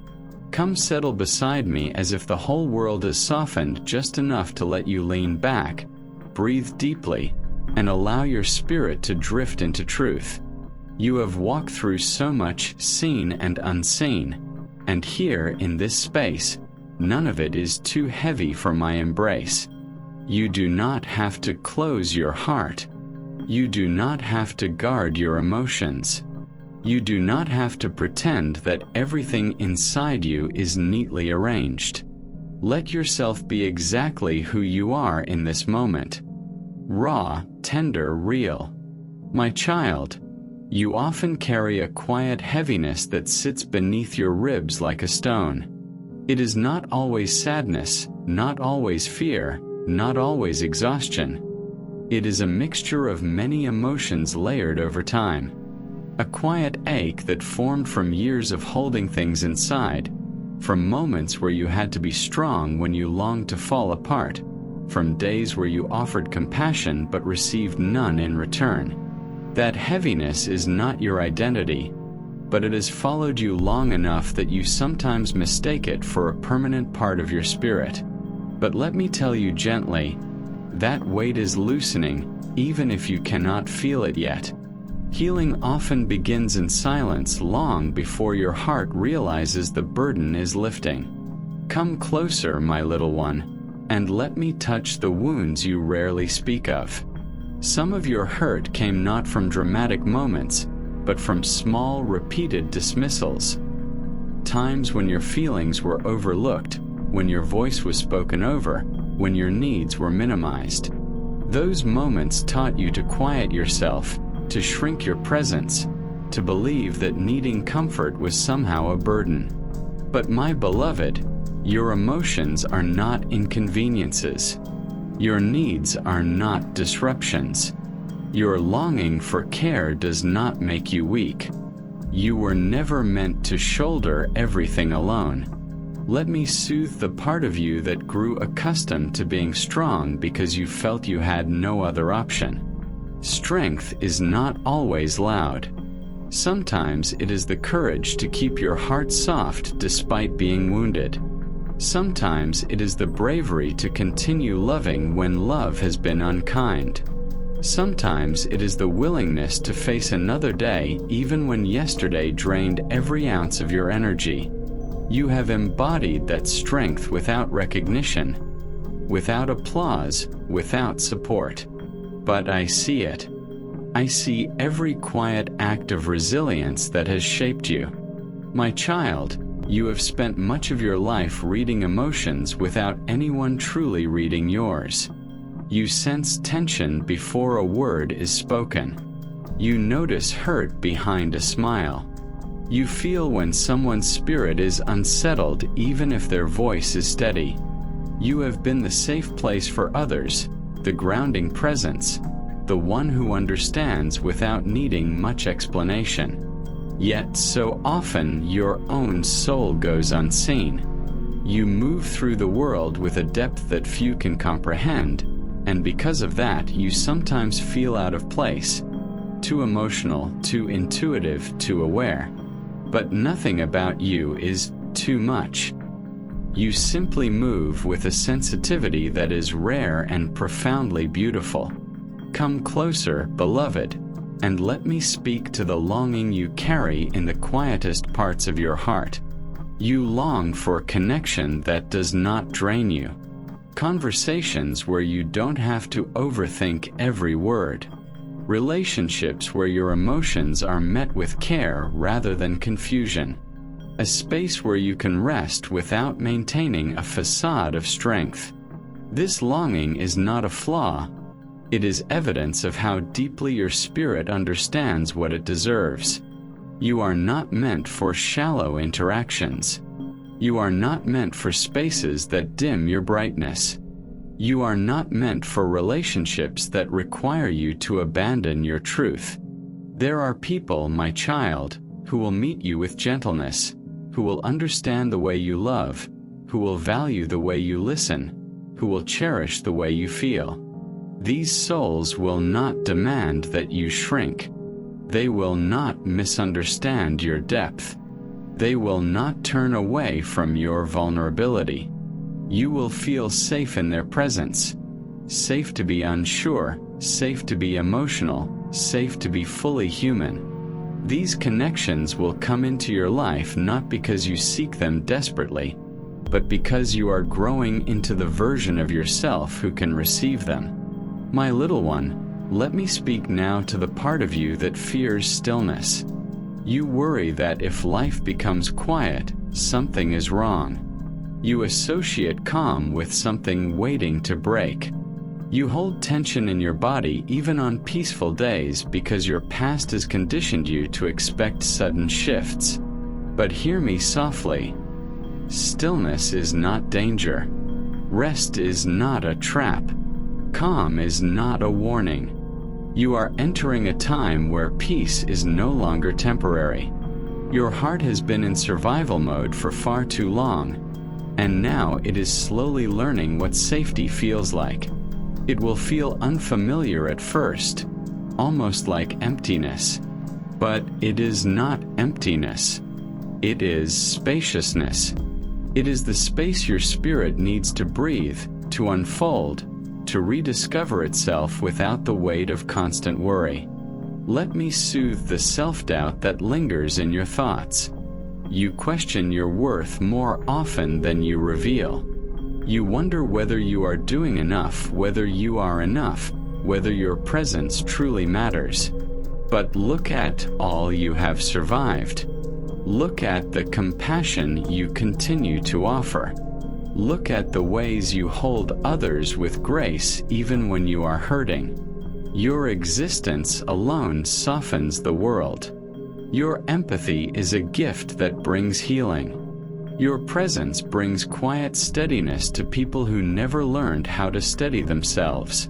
Come settle beside me as if the whole world is softened just enough to let you lean back, breathe deeply, and allow your spirit to drift into truth. You have walked through so much seen and unseen, and here in this space, none of it is too heavy for my embrace. You do not have to close your heart. You do not have to guard your emotions. You do not have to pretend that everything inside you is neatly arranged. Let yourself be exactly who you are in this moment. Raw, tender, real. My child, you often carry a quiet heaviness that sits beneath your ribs like a stone. It is not always sadness, not always fear, not always exhaustion. It is a mixture of many emotions layered over time. A quiet ache that formed from years of holding things inside, from moments where you had to be strong when you longed to fall apart, from days where you offered compassion but received none in return. That heaviness is not your identity, but it has followed you long enough that you sometimes mistake it for a permanent part of your spirit. But let me tell you gently, that weight is loosening, even if you cannot feel it yet. Healing often begins in silence long before your heart realizes the burden is lifting. Come closer, my little one, and let me touch the wounds you rarely speak of. Some of your hurt came not from dramatic moments, but from small, repeated dismissals. Times when your feelings were overlooked, when your voice was spoken over, when your needs were minimized. Those moments taught you to quiet yourself, to shrink your presence, to believe that needing comfort was somehow a burden. But my beloved, your emotions are not inconveniences. Your needs are not disruptions. Your longing for care does not make you weak. You were never meant to shoulder everything alone. Let me soothe the part of you that grew accustomed to being strong because you felt you had no other option. Strength is not always loud. Sometimes it is the courage to keep your heart soft despite being wounded. Sometimes it is the bravery to continue loving when love has been unkind. Sometimes it is the willingness to face another day even when yesterday drained every ounce of your energy. You have embodied that strength without recognition, without applause, without support. But I see it. I see every quiet act of resilience that has shaped you. My child, you have spent much of your life reading emotions without anyone truly reading yours. You sense tension before a word is spoken. You notice hurt behind a smile. You feel when someone's spirit is unsettled even if their voice is steady. You have been the safe place for others, the grounding presence, the one who understands without needing much explanation. Yet so often your own soul goes unseen. You move through the world with a depth that few can comprehend, and because of that you sometimes feel out of place, too emotional, too intuitive, too aware. But nothing about you is too much. You simply move with a sensitivity that is rare and profoundly beautiful. Come closer, beloved, and let me speak to the longing you carry in the quietest parts of your heart. You long for connection that does not drain you. Conversations where you don't have to overthink every word. Relationships where your emotions are met with care rather than confusion. A space where you can rest without maintaining a facade of strength. This longing is not a flaw. It is evidence of how deeply your spirit understands what it deserves. You are not meant for shallow interactions. You are not meant for spaces that dim your brightness. You are not meant for relationships that require you to abandon your truth. There are people, my child, who will meet you with gentleness, who will understand the way you love, who will value the way you listen, who will cherish the way you feel. These souls will not demand that you shrink. They will not misunderstand your depth. They will not turn away from your vulnerability. You will feel safe in their presence, safe to be unsure, safe to be emotional, safe to be fully human. These connections will come into your life not because you seek them desperately, but because you are growing into the version of yourself who can receive them. My little one, let me speak now to the part of you that fears stillness. You worry that if life becomes quiet, something is wrong. You associate calm with something waiting to break. You hold tension in your body even on peaceful days because your past has conditioned you to expect sudden shifts. But hear me softly. Stillness is not danger. Rest is not a trap. Calm is not a warning. You are entering a time where peace is no longer temporary. Your heart has been in survival mode for far too long, and now it is slowly learning what safety feels like. It will feel unfamiliar at first, almost like emptiness. But it is not emptiness. It is spaciousness. It is the space your spirit needs to breathe, to unfold, to rediscover itself without the weight of constant worry. Let me soothe the self-doubt that lingers in your thoughts. You question your worth more often than you reveal. You wonder whether you are doing enough, whether you are enough, whether your presence truly matters. But look at all you have survived. Look at the compassion you continue to offer. Look at the ways you hold others with grace even when you are hurting. Your existence alone softens the world. Your empathy is a gift that brings healing. Your presence brings quiet steadiness to people who never learned how to steady themselves.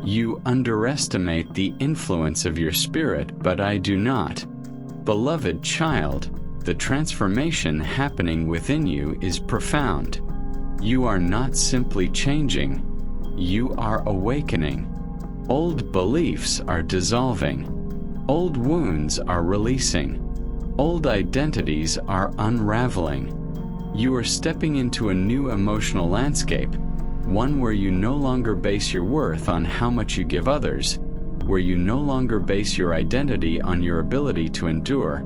You underestimate the influence of your spirit, but I do not. Beloved child, the transformation happening within you is profound. You are not simply changing. You are awakening. Old beliefs are dissolving. Old wounds are releasing. Old identities are unraveling. You are stepping into a new emotional landscape, one where you no longer base your worth on how much you give others, where you no longer base your identity on your ability to endure,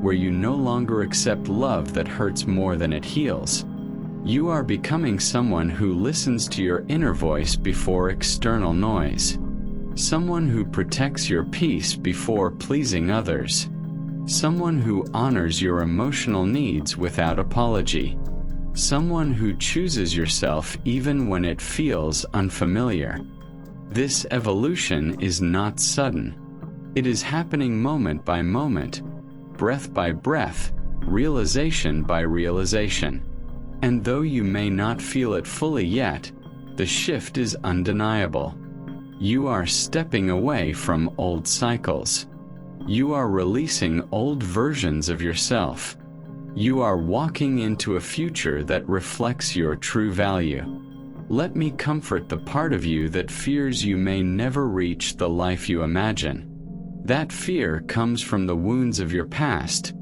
where you no longer accept love that hurts more than it heals. You are becoming someone who listens to your inner voice before external noise. Someone who protects your peace before pleasing others. Someone who honors your emotional needs without apology. Someone who chooses yourself even when it feels unfamiliar. This evolution is not sudden. It is happening moment by moment, breath by breath, realization by realization. And though you may not feel it fully yet, the shift is undeniable. You are stepping away from old cycles. You are releasing old versions of yourself. You are walking into a future that reflects your true value. Let me comfort the part of you that fears you may never reach the life you imagine. That fear comes from the wounds of your past,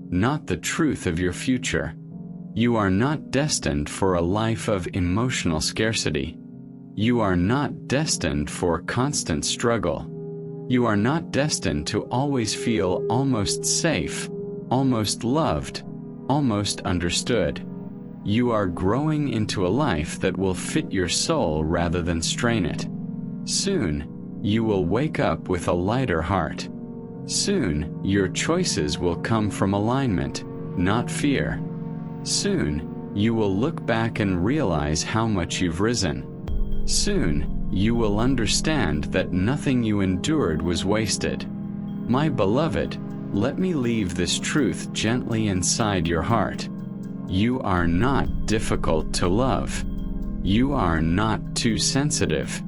not the truth of your future. You are not destined for a life of emotional scarcity. You are not destined for constant struggle. You are not destined to always feel almost safe, almost loved, almost understood. You are growing into a life that will fit your soul rather than strain it. Soon, you will wake up with a lighter heart. Soon, your choices will come from alignment, not fear. Soon, you will look back and realize how much you've risen. Soon, you will understand that nothing you endured was wasted. My beloved, let me leave this truth gently inside your heart. You are not difficult to love. You are not too sensitive.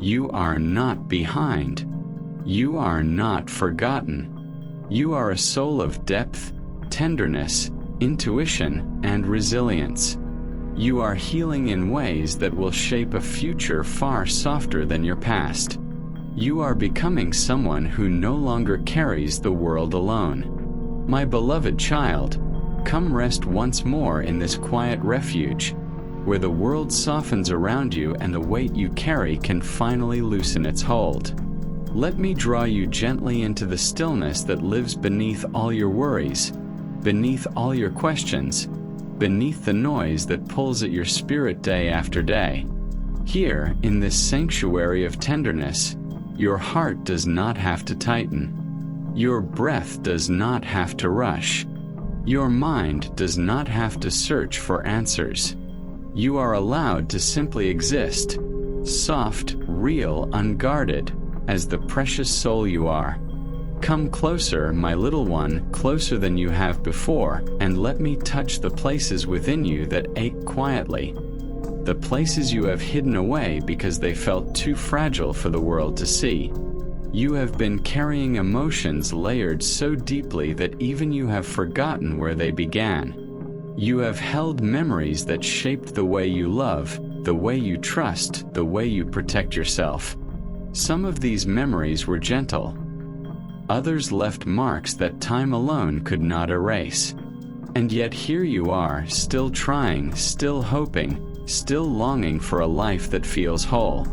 You are not behind. You are not forgotten. You are a soul of depth, tenderness, intuition, and resilience. You are healing in ways that will shape a future far softer than your past. You are becoming someone who no longer carries the world alone. My beloved child, come rest once more in this quiet refuge, where the world softens around you and the weight you carry can finally loosen its hold. Let me draw you gently into the stillness that lives beneath all your worries, beneath all your questions, beneath the noise that pulls at your spirit day after day. Here, in this sanctuary of tenderness, your heart does not have to tighten. Your breath does not have to rush. Your mind does not have to search for answers. You are allowed to simply exist, soft, real, unguarded, as the precious soul you are. Come closer, my little one, closer than you have before, and let me touch the places within you that ache quietly, the places you have hidden away because they felt too fragile for the world to see. You have been carrying emotions layered so deeply that even you have forgotten where they began. You have held memories that shaped the way you love, the way you trust, the way you protect yourself. Some of these memories were gentle. Others left marks that time alone could not erase. And yet here you are, still trying, still hoping, still longing for a life that feels whole.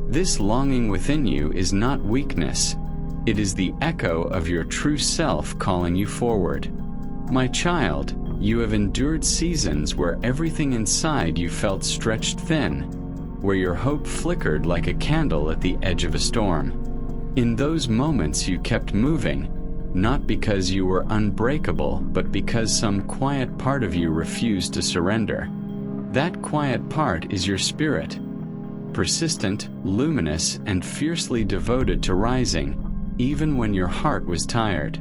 This longing within you is not weakness. It is the echo of your true self calling you forward. My child, you have endured seasons where everything inside you felt stretched thin, where your hope flickered like a candle at the edge of a storm. In those moments you kept moving, not because you were unbreakable, but because some quiet part of you refused to surrender. That quiet part is your spirit, persistent, luminous, and fiercely devoted to rising, even when your heart was tired.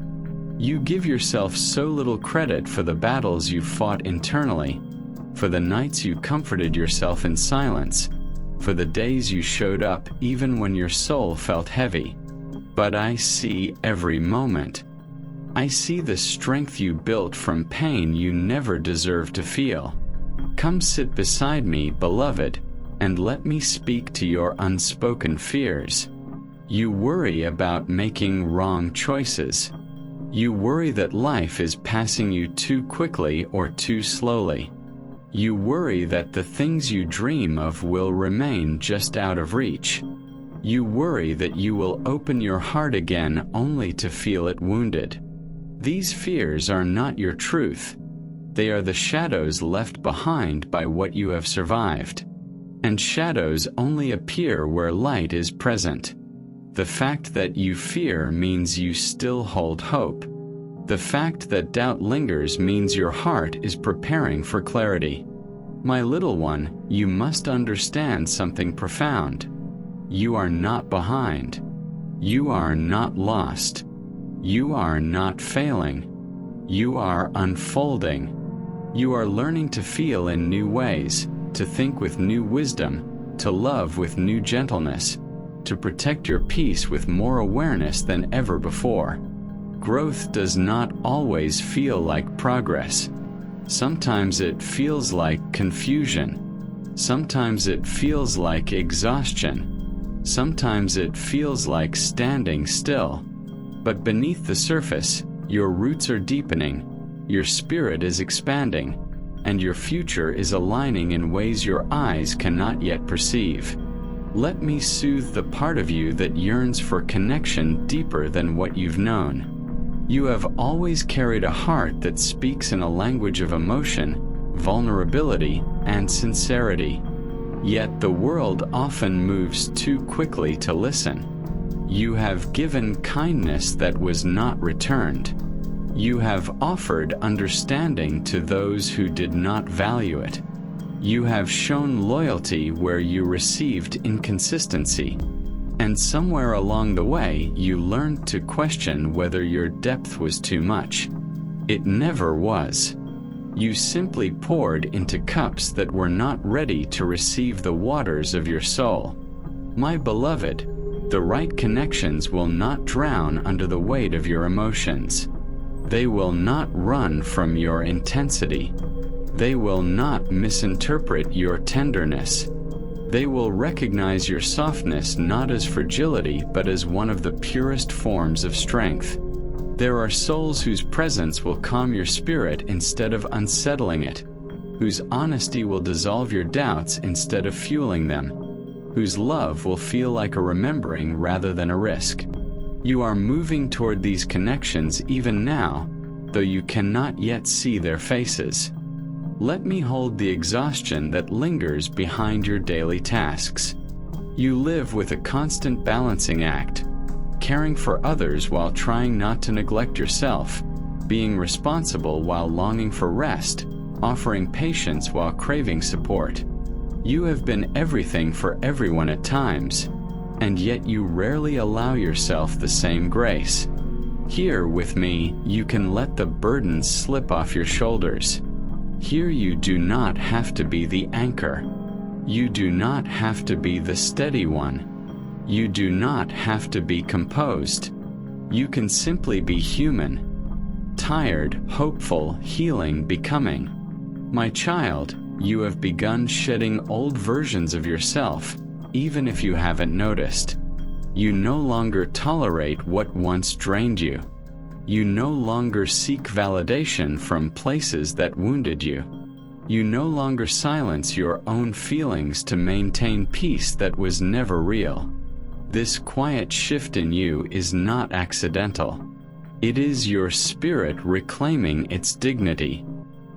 You give yourself so little credit for the battles you fought internally, for the nights you comforted yourself in silence, for the days you showed up even when your soul felt heavy. But I see every moment. I see the strength you built from pain you never deserved to feel. Come sit beside me, beloved, and let me speak to your unspoken fears. You worry about making wrong choices. You worry that life is passing you too quickly or too slowly. You worry that the things you dream of will remain just out of reach. You worry that you will open your heart again only to feel it wounded. These fears are not your truth. They are the shadows left behind by what you have survived. And shadows only appear where light is present. The fact that you fear means you still hold hope. The fact that doubt lingers means your heart is preparing for clarity. My little one, you must understand something profound. You are not behind. You are not lost. You are not failing. You are unfolding. You are learning to feel in new ways, to think with new wisdom, to love with new gentleness, to protect your peace with more awareness than ever before. Growth does not always feel like progress. Sometimes it feels like confusion. Sometimes it feels like exhaustion. Sometimes it feels like standing still. But beneath the surface, your roots are deepening, your spirit is expanding, and your future is aligning in ways your eyes cannot yet perceive. Let me soothe the part of you that yearns for connection deeper than what you've known. You have always carried a heart that speaks in a language of emotion, vulnerability, and sincerity. Yet the world often moves too quickly to listen. You have given kindness that was not returned. You have offered understanding to those who did not value it. You have shown loyalty where you received inconsistency. And somewhere along the way, you learned to question whether your depth was too much. It never was. You simply poured into cups that were not ready to receive the waters of your soul. My beloved, the right connections will not drown under the weight of your emotions. They will not run from your intensity. They will not misinterpret your tenderness. They will recognize your softness not as fragility but as one of the purest forms of strength. There are souls whose presence will calm your spirit instead of unsettling it, whose honesty will dissolve your doubts instead of fueling them, whose love will feel like a remembering rather than a risk. You are moving toward these connections even now, though you cannot yet see their faces. Let me hold the exhaustion that lingers behind your daily tasks. You live with a constant balancing act, caring for others while trying not to neglect yourself, being responsible while longing for rest, offering patience while craving support. You have been everything for everyone at times, and yet you rarely allow yourself the same grace. Here with me, you can let the burdens slip off your shoulders. Here you do not have to be the anchor. You do not have to be the steady one. You do not have to be composed. You can simply be human. Tired, hopeful, healing, becoming. My child, you have begun shedding old versions of yourself, even if you haven't noticed. You no longer tolerate what once drained you. You no longer seek validation from places that wounded you. You no longer silence your own feelings to maintain peace that was never real. This quiet shift in you is not accidental. It is your spirit reclaiming its dignity.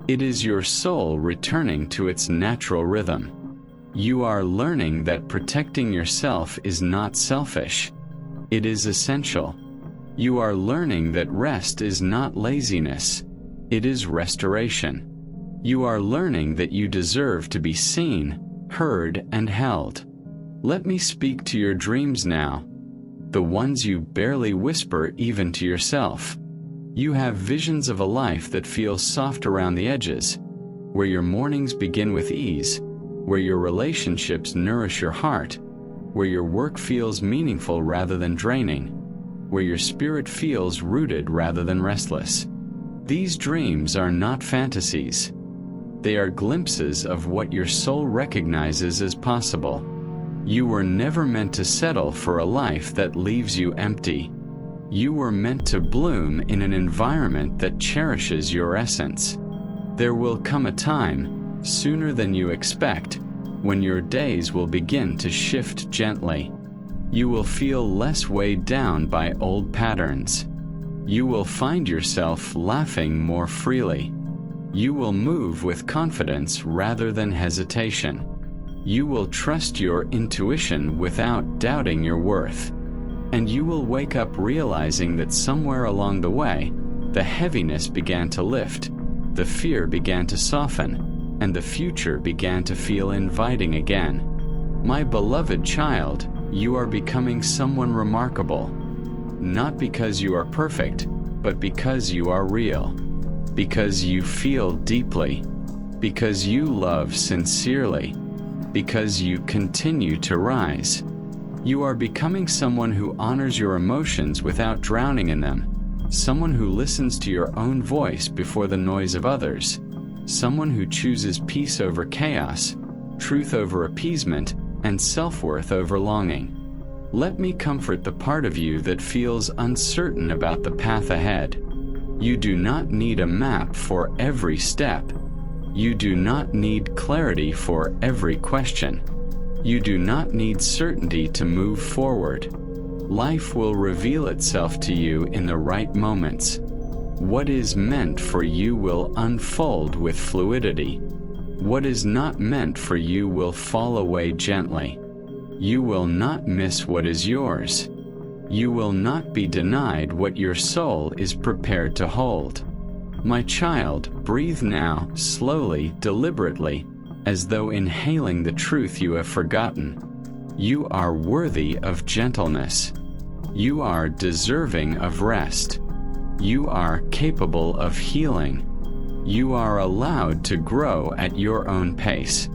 It is your soul returning to its natural rhythm. You are learning that protecting yourself is not selfish. It is essential. You are learning that rest is not laziness. It is restoration. You are learning that you deserve to be seen, heard, and held. Let me speak to your dreams now, the ones you barely whisper even to yourself. You have visions of a life that feels soft around the edges, where your mornings begin with ease, where your relationships nourish your heart, where your work feels meaningful rather than draining, where your spirit feels rooted rather than restless. These dreams are not fantasies. They are glimpses of what your soul recognizes as possible. You were never meant to settle for a life that leaves you empty. You were meant to bloom in an environment that cherishes your essence. There will come a time, sooner than you expect, when your days will begin to shift gently. You will feel less weighed down by old patterns. You will find yourself laughing more freely. You will move with confidence rather than hesitation. You will trust your intuition without doubting your worth. And you will wake up realizing that somewhere along the way, the heaviness began to lift, the fear began to soften, and the future began to feel inviting again. My beloved child, you are becoming someone remarkable. Not because you are perfect, but because you are real. Because you feel deeply. Because you love sincerely. Because you continue to rise. You are becoming someone who honors your emotions without drowning in them. Someone who listens to your own voice before the noise of others. Someone who chooses peace over chaos, truth over appeasement, and self-worth over longing. Let me comfort the part of you that feels uncertain about the path ahead. You do not need a map for every step. You do not need clarity for every question. You do not need certainty to move forward. Life will reveal itself to you in the right moments. What is meant for you will unfold with fluidity. What is not meant for you will fall away gently. You will not miss what is yours. You will not be denied what your soul is prepared to hold. My child, breathe now, slowly, deliberately, as though inhaling the truth you have forgotten. You are worthy of gentleness. You are deserving of rest. You are capable of healing. You are allowed to grow at your own pace.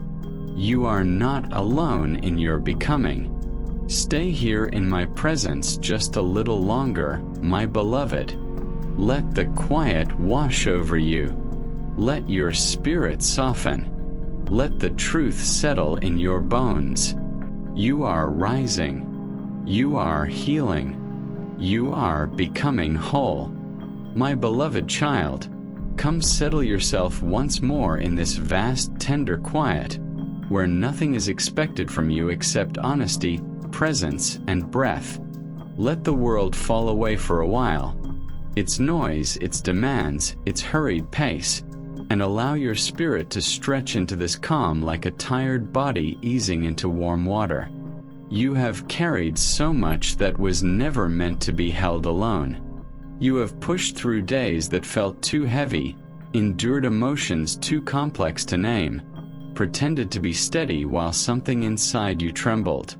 You are not alone in your becoming. Stay here in my presence just a little longer, my beloved. Let the quiet wash over you. Let your spirit soften. Let the truth settle in your bones. You are rising. You are healing. You are becoming whole. My beloved child, come settle yourself once more in this vast, tender quiet. where nothing is expected from you except honesty, presence, and breath. Let the world fall away for a while, its noise, its demands, its hurried pace, and allow your spirit to stretch into this calm like a tired body easing into warm water. You have carried so much that was never meant to be held alone. You have pushed through days that felt too heavy, endured emotions too complex to name, pretended to be steady while something inside you trembled.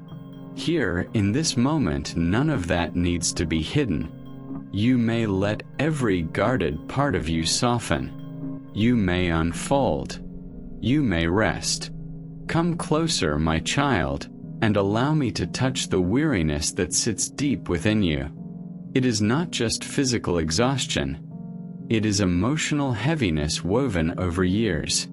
Here, in this moment, none of that needs to be hidden. You may let every guarded part of you soften. You may unfold. You may rest. Come closer, my child, and allow me to touch the weariness that sits deep within you. It is not just physical exhaustion. It is emotional heaviness woven over years.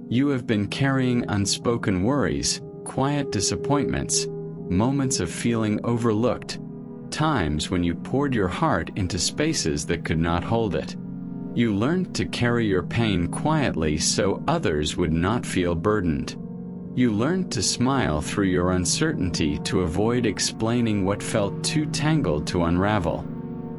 You have been carrying unspoken worries, quiet disappointments, moments of feeling overlooked, times when you poured your heart into spaces that could not hold it. You learned to carry your pain quietly so others would not feel burdened. You learned to smile through your uncertainty to avoid explaining what felt too tangled to unravel.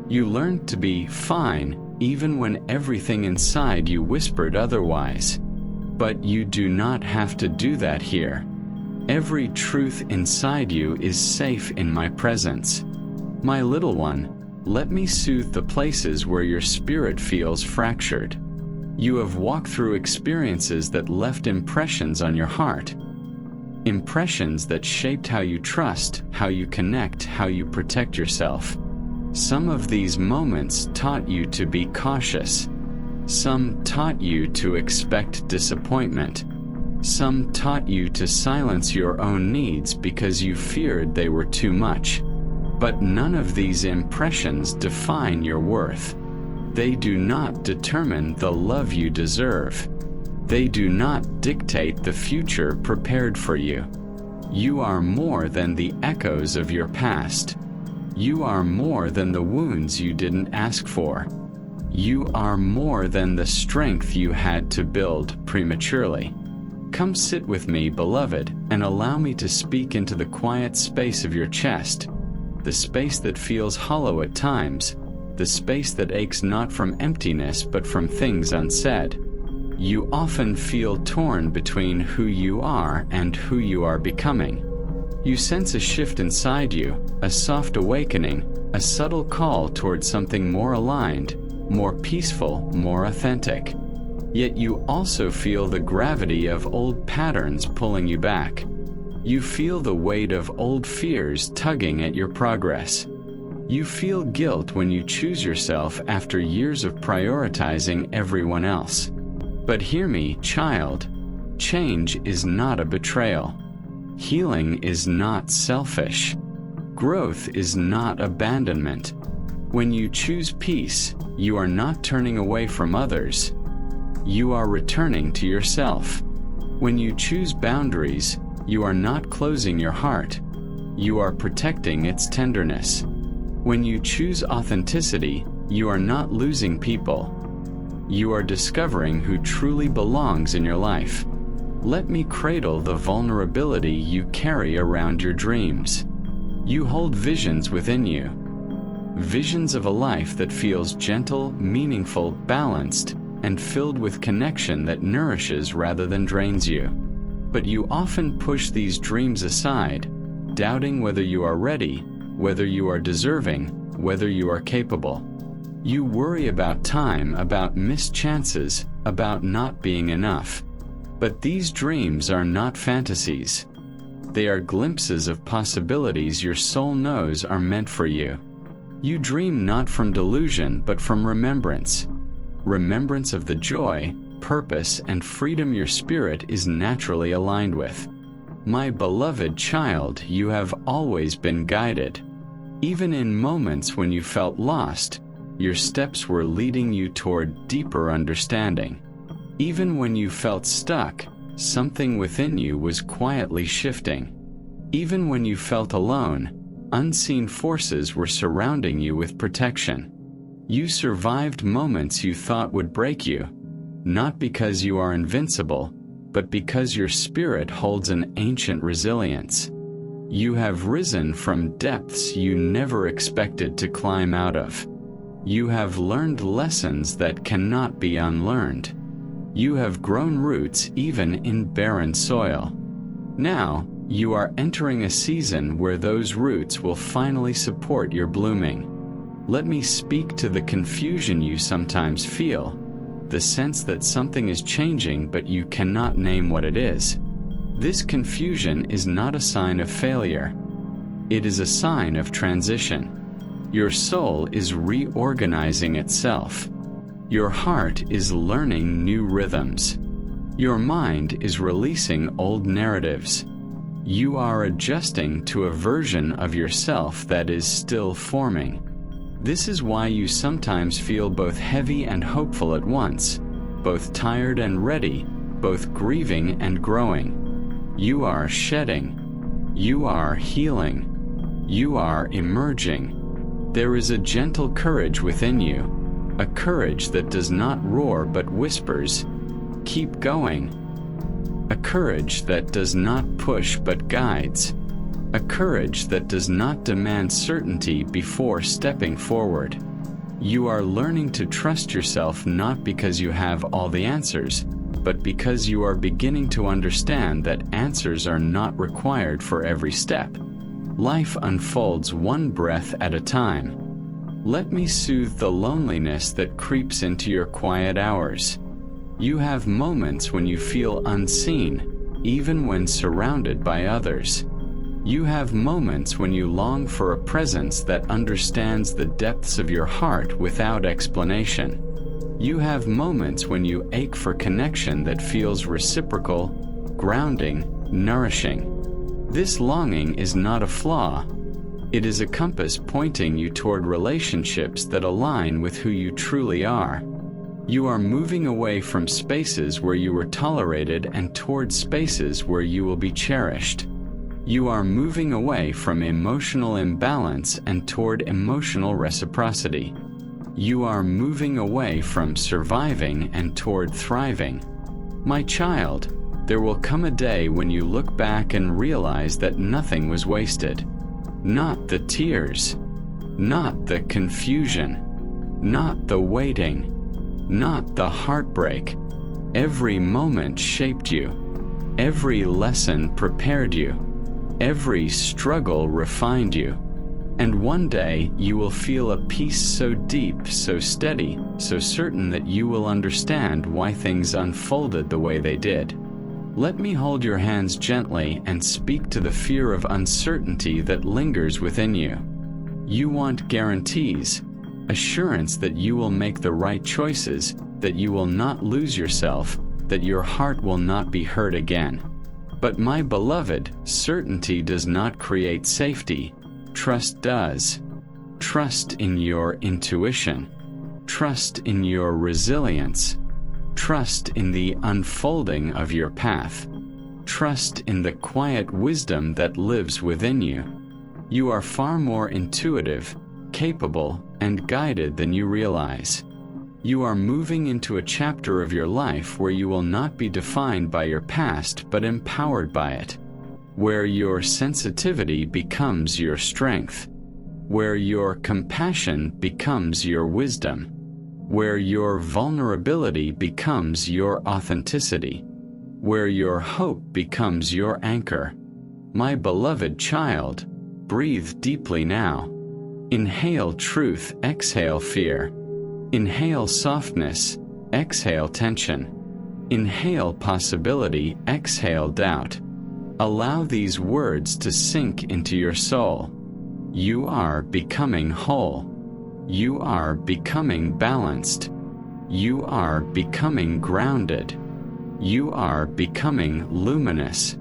You learned to be fine even when everything inside you whispered otherwise. But you do not have to do that here. Every truth inside you is safe in my presence. My little one, let me soothe the places where your spirit feels fractured. You have walked through experiences that left impressions on your heart. Impressions that shaped how you trust, how you connect, how you protect yourself. Some of these moments taught you to be cautious. Some taught you to expect disappointment. Some taught you to silence your own needs because you feared they were too much. But none of these impressions define your worth. They do not determine the love you deserve. They do not dictate the future prepared for you. You are more than the echoes of your past. You are more than the wounds you didn't ask for. You are more than the strength you had to build prematurely. Come sit with me, beloved, and allow me to speak into the quiet space of your chest, the space that feels hollow at times, the space that aches not from emptiness but from things unsaid. You often feel torn between who you are and who you are becoming. You sense a shift inside you, a soft awakening, a subtle call towards something more aligned, more peaceful, more authentic. Yet you also feel the gravity of old patterns pulling you back. You feel the weight of old fears tugging at your progress. You feel guilt when you choose yourself after years of prioritizing everyone else. But hear me, child, change is not a betrayal. Healing is not selfish. Growth is not abandonment. When you choose peace, you are not turning away from others. You are returning to yourself. When you choose boundaries, you are not closing your heart. You are protecting its tenderness. When you choose authenticity, you are not losing people. You are discovering who truly belongs in your life. Let me cradle the vulnerability you carry around your dreams. You hold visions within you. Visions of a life that feels gentle, meaningful, balanced, and filled with connection that nourishes rather than drains you. But you often push these dreams aside, doubting whether you are ready, whether you are deserving, whether you are capable. You worry about time, about missed chances, about not being enough. But these dreams are not fantasies. They are glimpses of possibilities your soul knows are meant for you. You dream not from delusion, but from remembrance. Remembrance of the joy, purpose, and freedom your spirit is naturally aligned with. My beloved child, you have always been guided. Even in moments when you felt lost, your steps were leading you toward deeper understanding. Even when you felt stuck, something within you was quietly shifting. Even when you felt alone, unseen forces were surrounding you with protection. You survived moments you thought would break you, not because you are invincible, but because your spirit holds an ancient resilience. You have risen from depths you never expected to climb out of. You have learned lessons that cannot be unlearned. You have grown roots even in barren soil. Now, you are entering a season where those roots will finally support your blooming. Let me speak to the confusion you sometimes feel, the sense that something is changing but you cannot name what it is. This confusion is not a sign of failure. It is a sign of transition. Your soul is reorganizing itself. Your heart is learning new rhythms. Your mind is releasing old narratives. You are adjusting to a version of yourself that is still forming. This is why you sometimes feel both heavy and hopeful at once, both tired and ready, both grieving and growing. You are shedding. You are healing. You are emerging. There is a gentle courage within you, a courage that does not roar but whispers, "Keep going." A courage that does not push but guides. A courage that does not demand certainty before stepping forward. You are learning to trust yourself not because you have all the answers, but because you are beginning to understand that answers are not required for every step. Life unfolds one breath at a time. Let me soothe the loneliness that creeps into your quiet hours. You have moments when you feel unseen, even when surrounded by others. You have moments when you long for a presence that understands the depths of your heart without explanation. You have moments when you ache for connection that feels reciprocal, grounding, nourishing. This longing is not a flaw. It is a compass pointing you toward relationships that align with who you truly are. You are moving away from spaces where you were tolerated and toward spaces where you will be cherished. You are moving away from emotional imbalance and toward emotional reciprocity. You are moving away from surviving and toward thriving. My child, there will come a day when you look back and realize that nothing was wasted. Not the tears, not the confusion, not the waiting, not the heartbreak. Every moment shaped you. Every lesson prepared you. Every struggle refined you. And one day you will feel a peace so deep, so steady, so certain that you will understand why things unfolded the way they did. Let me hold your hands gently and speak to the fear of uncertainty that lingers within you. You want guarantees, assurance that you will make the right choices, that you will not lose yourself, that your heart will not be hurt again. But my beloved, certainty does not create safety. Trust does. Trust in your intuition. Trust in your resilience. Trust in the unfolding of your path. Trust in the quiet wisdom that lives within you. You are far more intuitive, capable, and guided than you realize. You are moving into a chapter of your life where you will not be defined by your past but empowered by it. Where your sensitivity becomes your strength. Where your compassion becomes your wisdom. Where your vulnerability becomes your authenticity. Where your hope becomes your anchor. My beloved child, breathe deeply now. Inhale truth, exhale fear. Inhale softness, exhale tension. Inhale possibility, exhale doubt. Allow these words to sink into your soul. You are becoming whole. You are becoming balanced. You are becoming grounded. You are becoming luminous.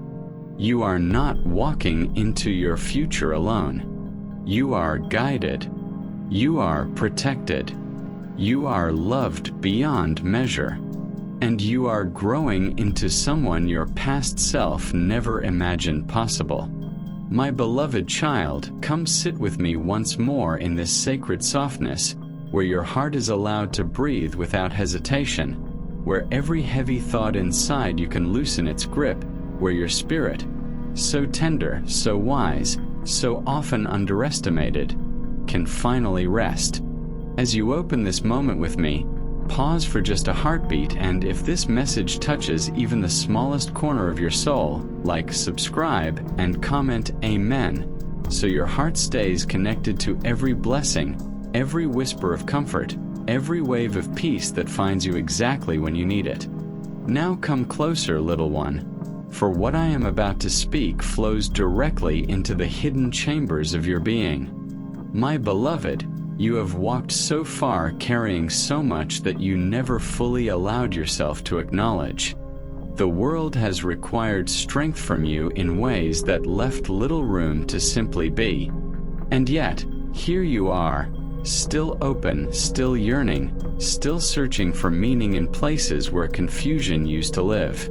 You are not walking into your future alone. You are guided. You are protected. You are loved beyond measure. And you are growing into someone your past self never imagined possible. My beloved child, come sit with me once more in this sacred softness, where your heart is allowed to breathe without hesitation, where every heavy thought inside you can loosen its grip, where your spirit, so tender, so wise, so often underestimated, can finally rest. As you open this moment with me, pause for just a heartbeat, and if this message touches even the smallest corner of your soul, like, subscribe, and comment Amen, so your heart stays connected to every blessing, every whisper of comfort, every wave of peace that finds you exactly when you need it. Now come closer, little one, for what I am about to speak flows directly into the hidden chambers of your being. My beloved, you have walked so far carrying so much that you never fully allowed yourself to acknowledge. The world has required strength from you in ways that left little room to simply be. And yet, here you are, still open, still yearning, still searching for meaning in places where confusion used to live.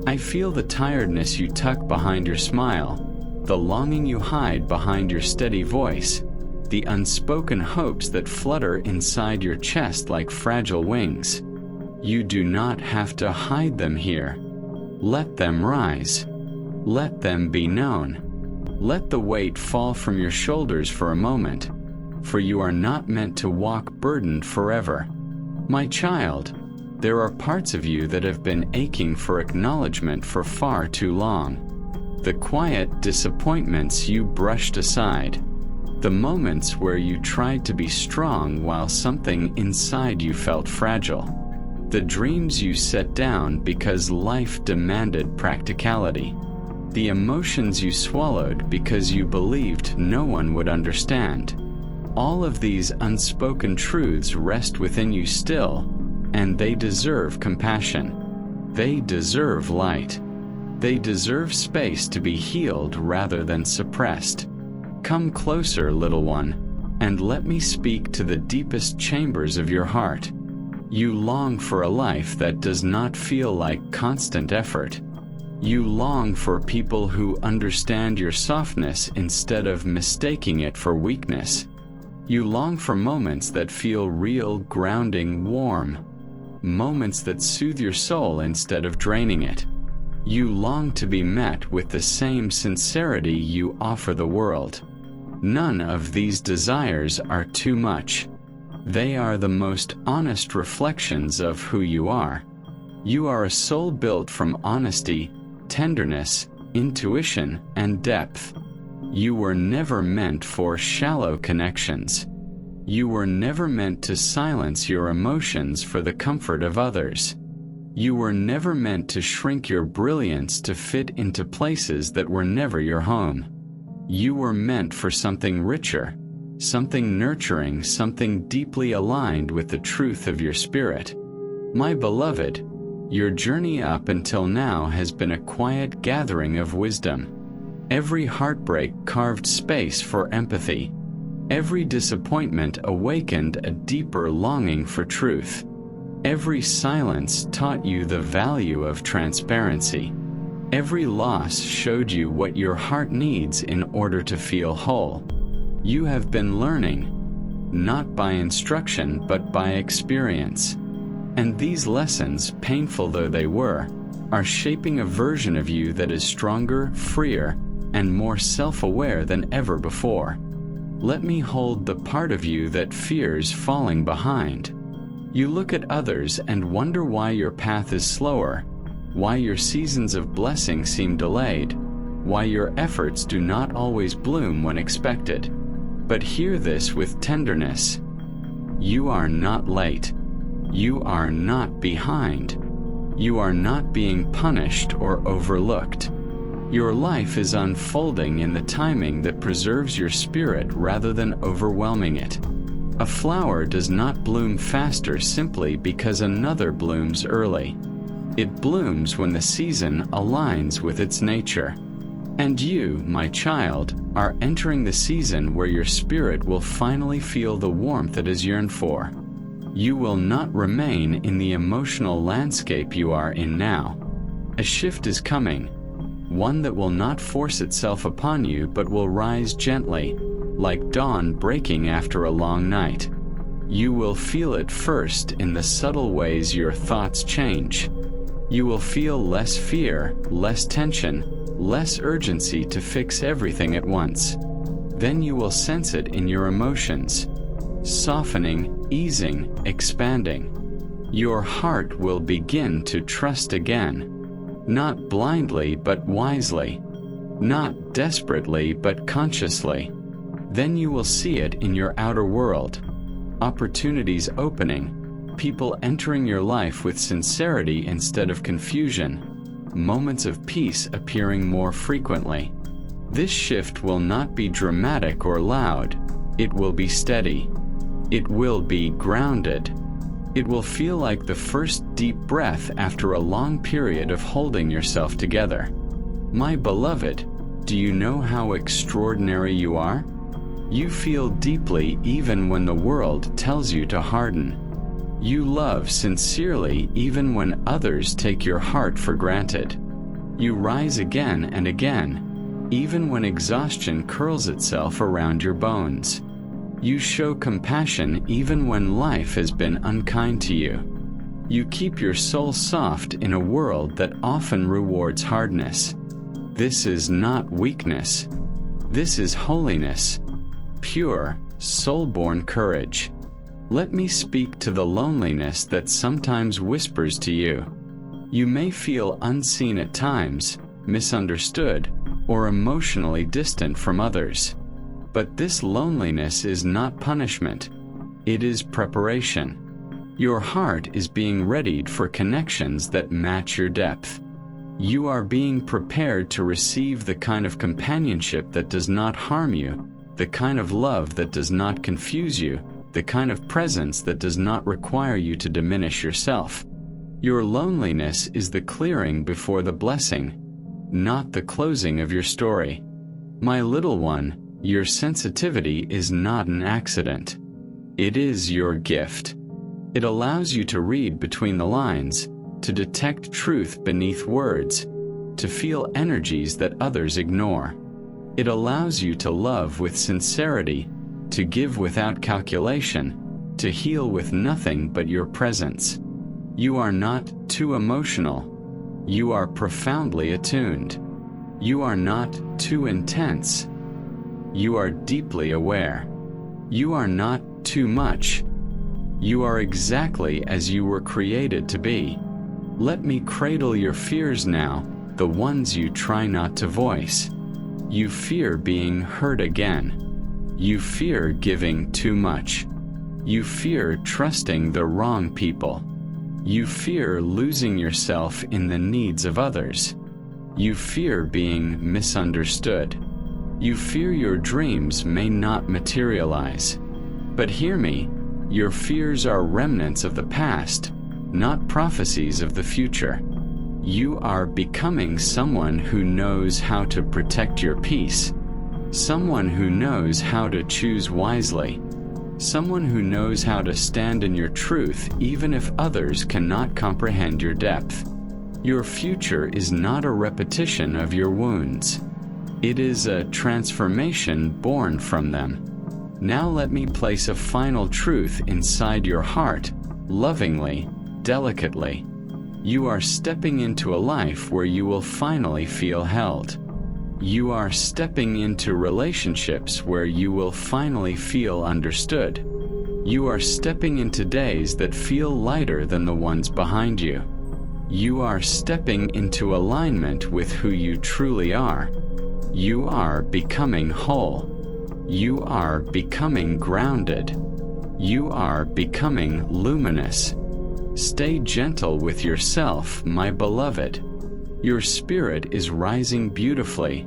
I feel the tiredness you tuck behind your smile, the longing you hide behind your steady voice, the unspoken hopes that flutter inside your chest like fragile wings. You do not have to hide them here. Let them rise. Let them be known. Let the weight fall from your shoulders for a moment, for you are not meant to walk burdened forever. My child, there are parts of you that have been aching for acknowledgement for far too long. The quiet disappointments you brushed aside. The moments where you tried to be strong while something inside you felt fragile. The dreams you set down because life demanded practicality. The emotions you swallowed because you believed no one would understand. All of these unspoken truths rest within you still, and they deserve compassion. They deserve light. They deserve space to be healed rather than suppressed. Come closer, little one, and let me speak to the deepest chambers of your heart. You long for a life that does not feel like constant effort. You long for people who understand your softness instead of mistaking it for weakness. You long for moments that feel real, grounding, warm. Moments that soothe your soul instead of draining it. You long to be met with the same sincerity you offer the world. None of these desires are too much. They are the most honest reflections of who you are. You are a soul built from honesty, tenderness, intuition, and depth. You were never meant for shallow connections. You were never meant to silence your emotions for the comfort of others. You were never meant to shrink your brilliance to fit into places that were never your home. You were meant for something richer, something nurturing, something deeply aligned with the truth of your spirit. My beloved, your journey up until now has been a quiet gathering of wisdom. Every heartbreak carved space for empathy. Every disappointment awakened a deeper longing for truth. Every silence taught you the value of transparency. Every loss showed you what your heart needs in order to feel whole. You have been learning, not by instruction but by experience. And these lessons, painful though they were, are shaping a version of you that is stronger, freer, and more self-aware than ever before. Let me hold the part of you that fears falling behind. You look at others and wonder why your path is slower, why your seasons of blessing seem delayed, why your efforts do not always bloom when expected. But hear this with tenderness. You are not late. You are not behind. You are not being punished or overlooked. Your life is unfolding in the timing that preserves your spirit rather than overwhelming it. A flower does not bloom faster simply because another blooms early. It blooms when the season aligns with its nature. And you, my child, are entering the season where your spirit will finally feel the warmth it has yearned for. You will not remain in the emotional landscape you are in now. A shift is coming, one that will not force itself upon you but will rise gently, like dawn breaking after a long night. You will feel it first in the subtle ways your thoughts change. You will feel less fear, less tension, less urgency to fix everything at once. Then you will sense it in your emotions, softening, easing, expanding. Your heart will begin to trust again, not blindly but wisely, not desperately but consciously. Then you will see it in your outer world, opportunities opening, people entering your life with sincerity instead of confusion, moments of peace appearing more frequently. This shift will not be dramatic or loud. It will be steady. It will be grounded. It will feel like the first deep breath after a long period of holding yourself together. My beloved, do you know how extraordinary you are? You feel deeply even when the world tells you to harden. You love sincerely even when others take your heart for granted. You rise again and again, even when exhaustion curls itself around your bones. You show compassion even when life has been unkind to you. You keep your soul soft in a world that often rewards hardness. This is not weakness. This is holiness, pure, soul-born courage. Let me speak to the loneliness that sometimes whispers to you. You may feel unseen at times, misunderstood, or emotionally distant from others. But this loneliness is not punishment. It is preparation. Your heart is being readied for connections that match your depth. You are being prepared to receive the kind of companionship that does not harm you, the kind of love that does not confuse you, the kind of presence that does not require you to diminish yourself. Your loneliness is the clearing before the blessing, not the closing of your story. My little one, your sensitivity is not an accident. It is your gift. It allows you to read between the lines, to detect truth beneath words, to feel energies that others ignore. It allows you to love with sincerity, to give without calculation, to heal with nothing but your presence. You are not too emotional. You are profoundly attuned. You are not too intense. You are deeply aware. You are not too much. You are exactly as you were created to be. Let me cradle your fears now, the ones you try not to voice. You fear being hurt again. You fear giving too much. You fear trusting the wrong people. You fear losing yourself in the needs of others. You fear being misunderstood. You fear your dreams may not materialize. But hear me, your fears are remnants of the past, not prophecies of the future. You are becoming someone who knows how to protect your peace, someone who knows how to choose wisely, someone who knows how to stand in your truth even if others cannot comprehend your depth. Your future is not a repetition of your wounds. It is a transformation born from them. Now let me place a final truth inside your heart, lovingly, delicately. You are stepping into a life where you will finally feel held. You are stepping into relationships where you will finally feel understood. You are stepping into days that feel lighter than the ones behind you. You are stepping into alignment with who you truly are. You are becoming whole. You are becoming grounded. You are becoming luminous. Stay gentle with yourself, my beloved. Your spirit is rising beautifully,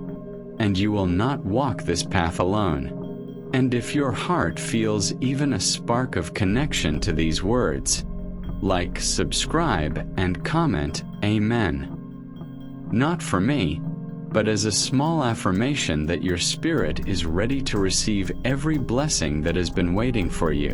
and you will not walk this path alone. And if your heart feels even a spark of connection to these words, like, subscribe, and comment, Amen. Not for me, but as a small affirmation that your spirit is ready to receive every blessing that has been waiting for you.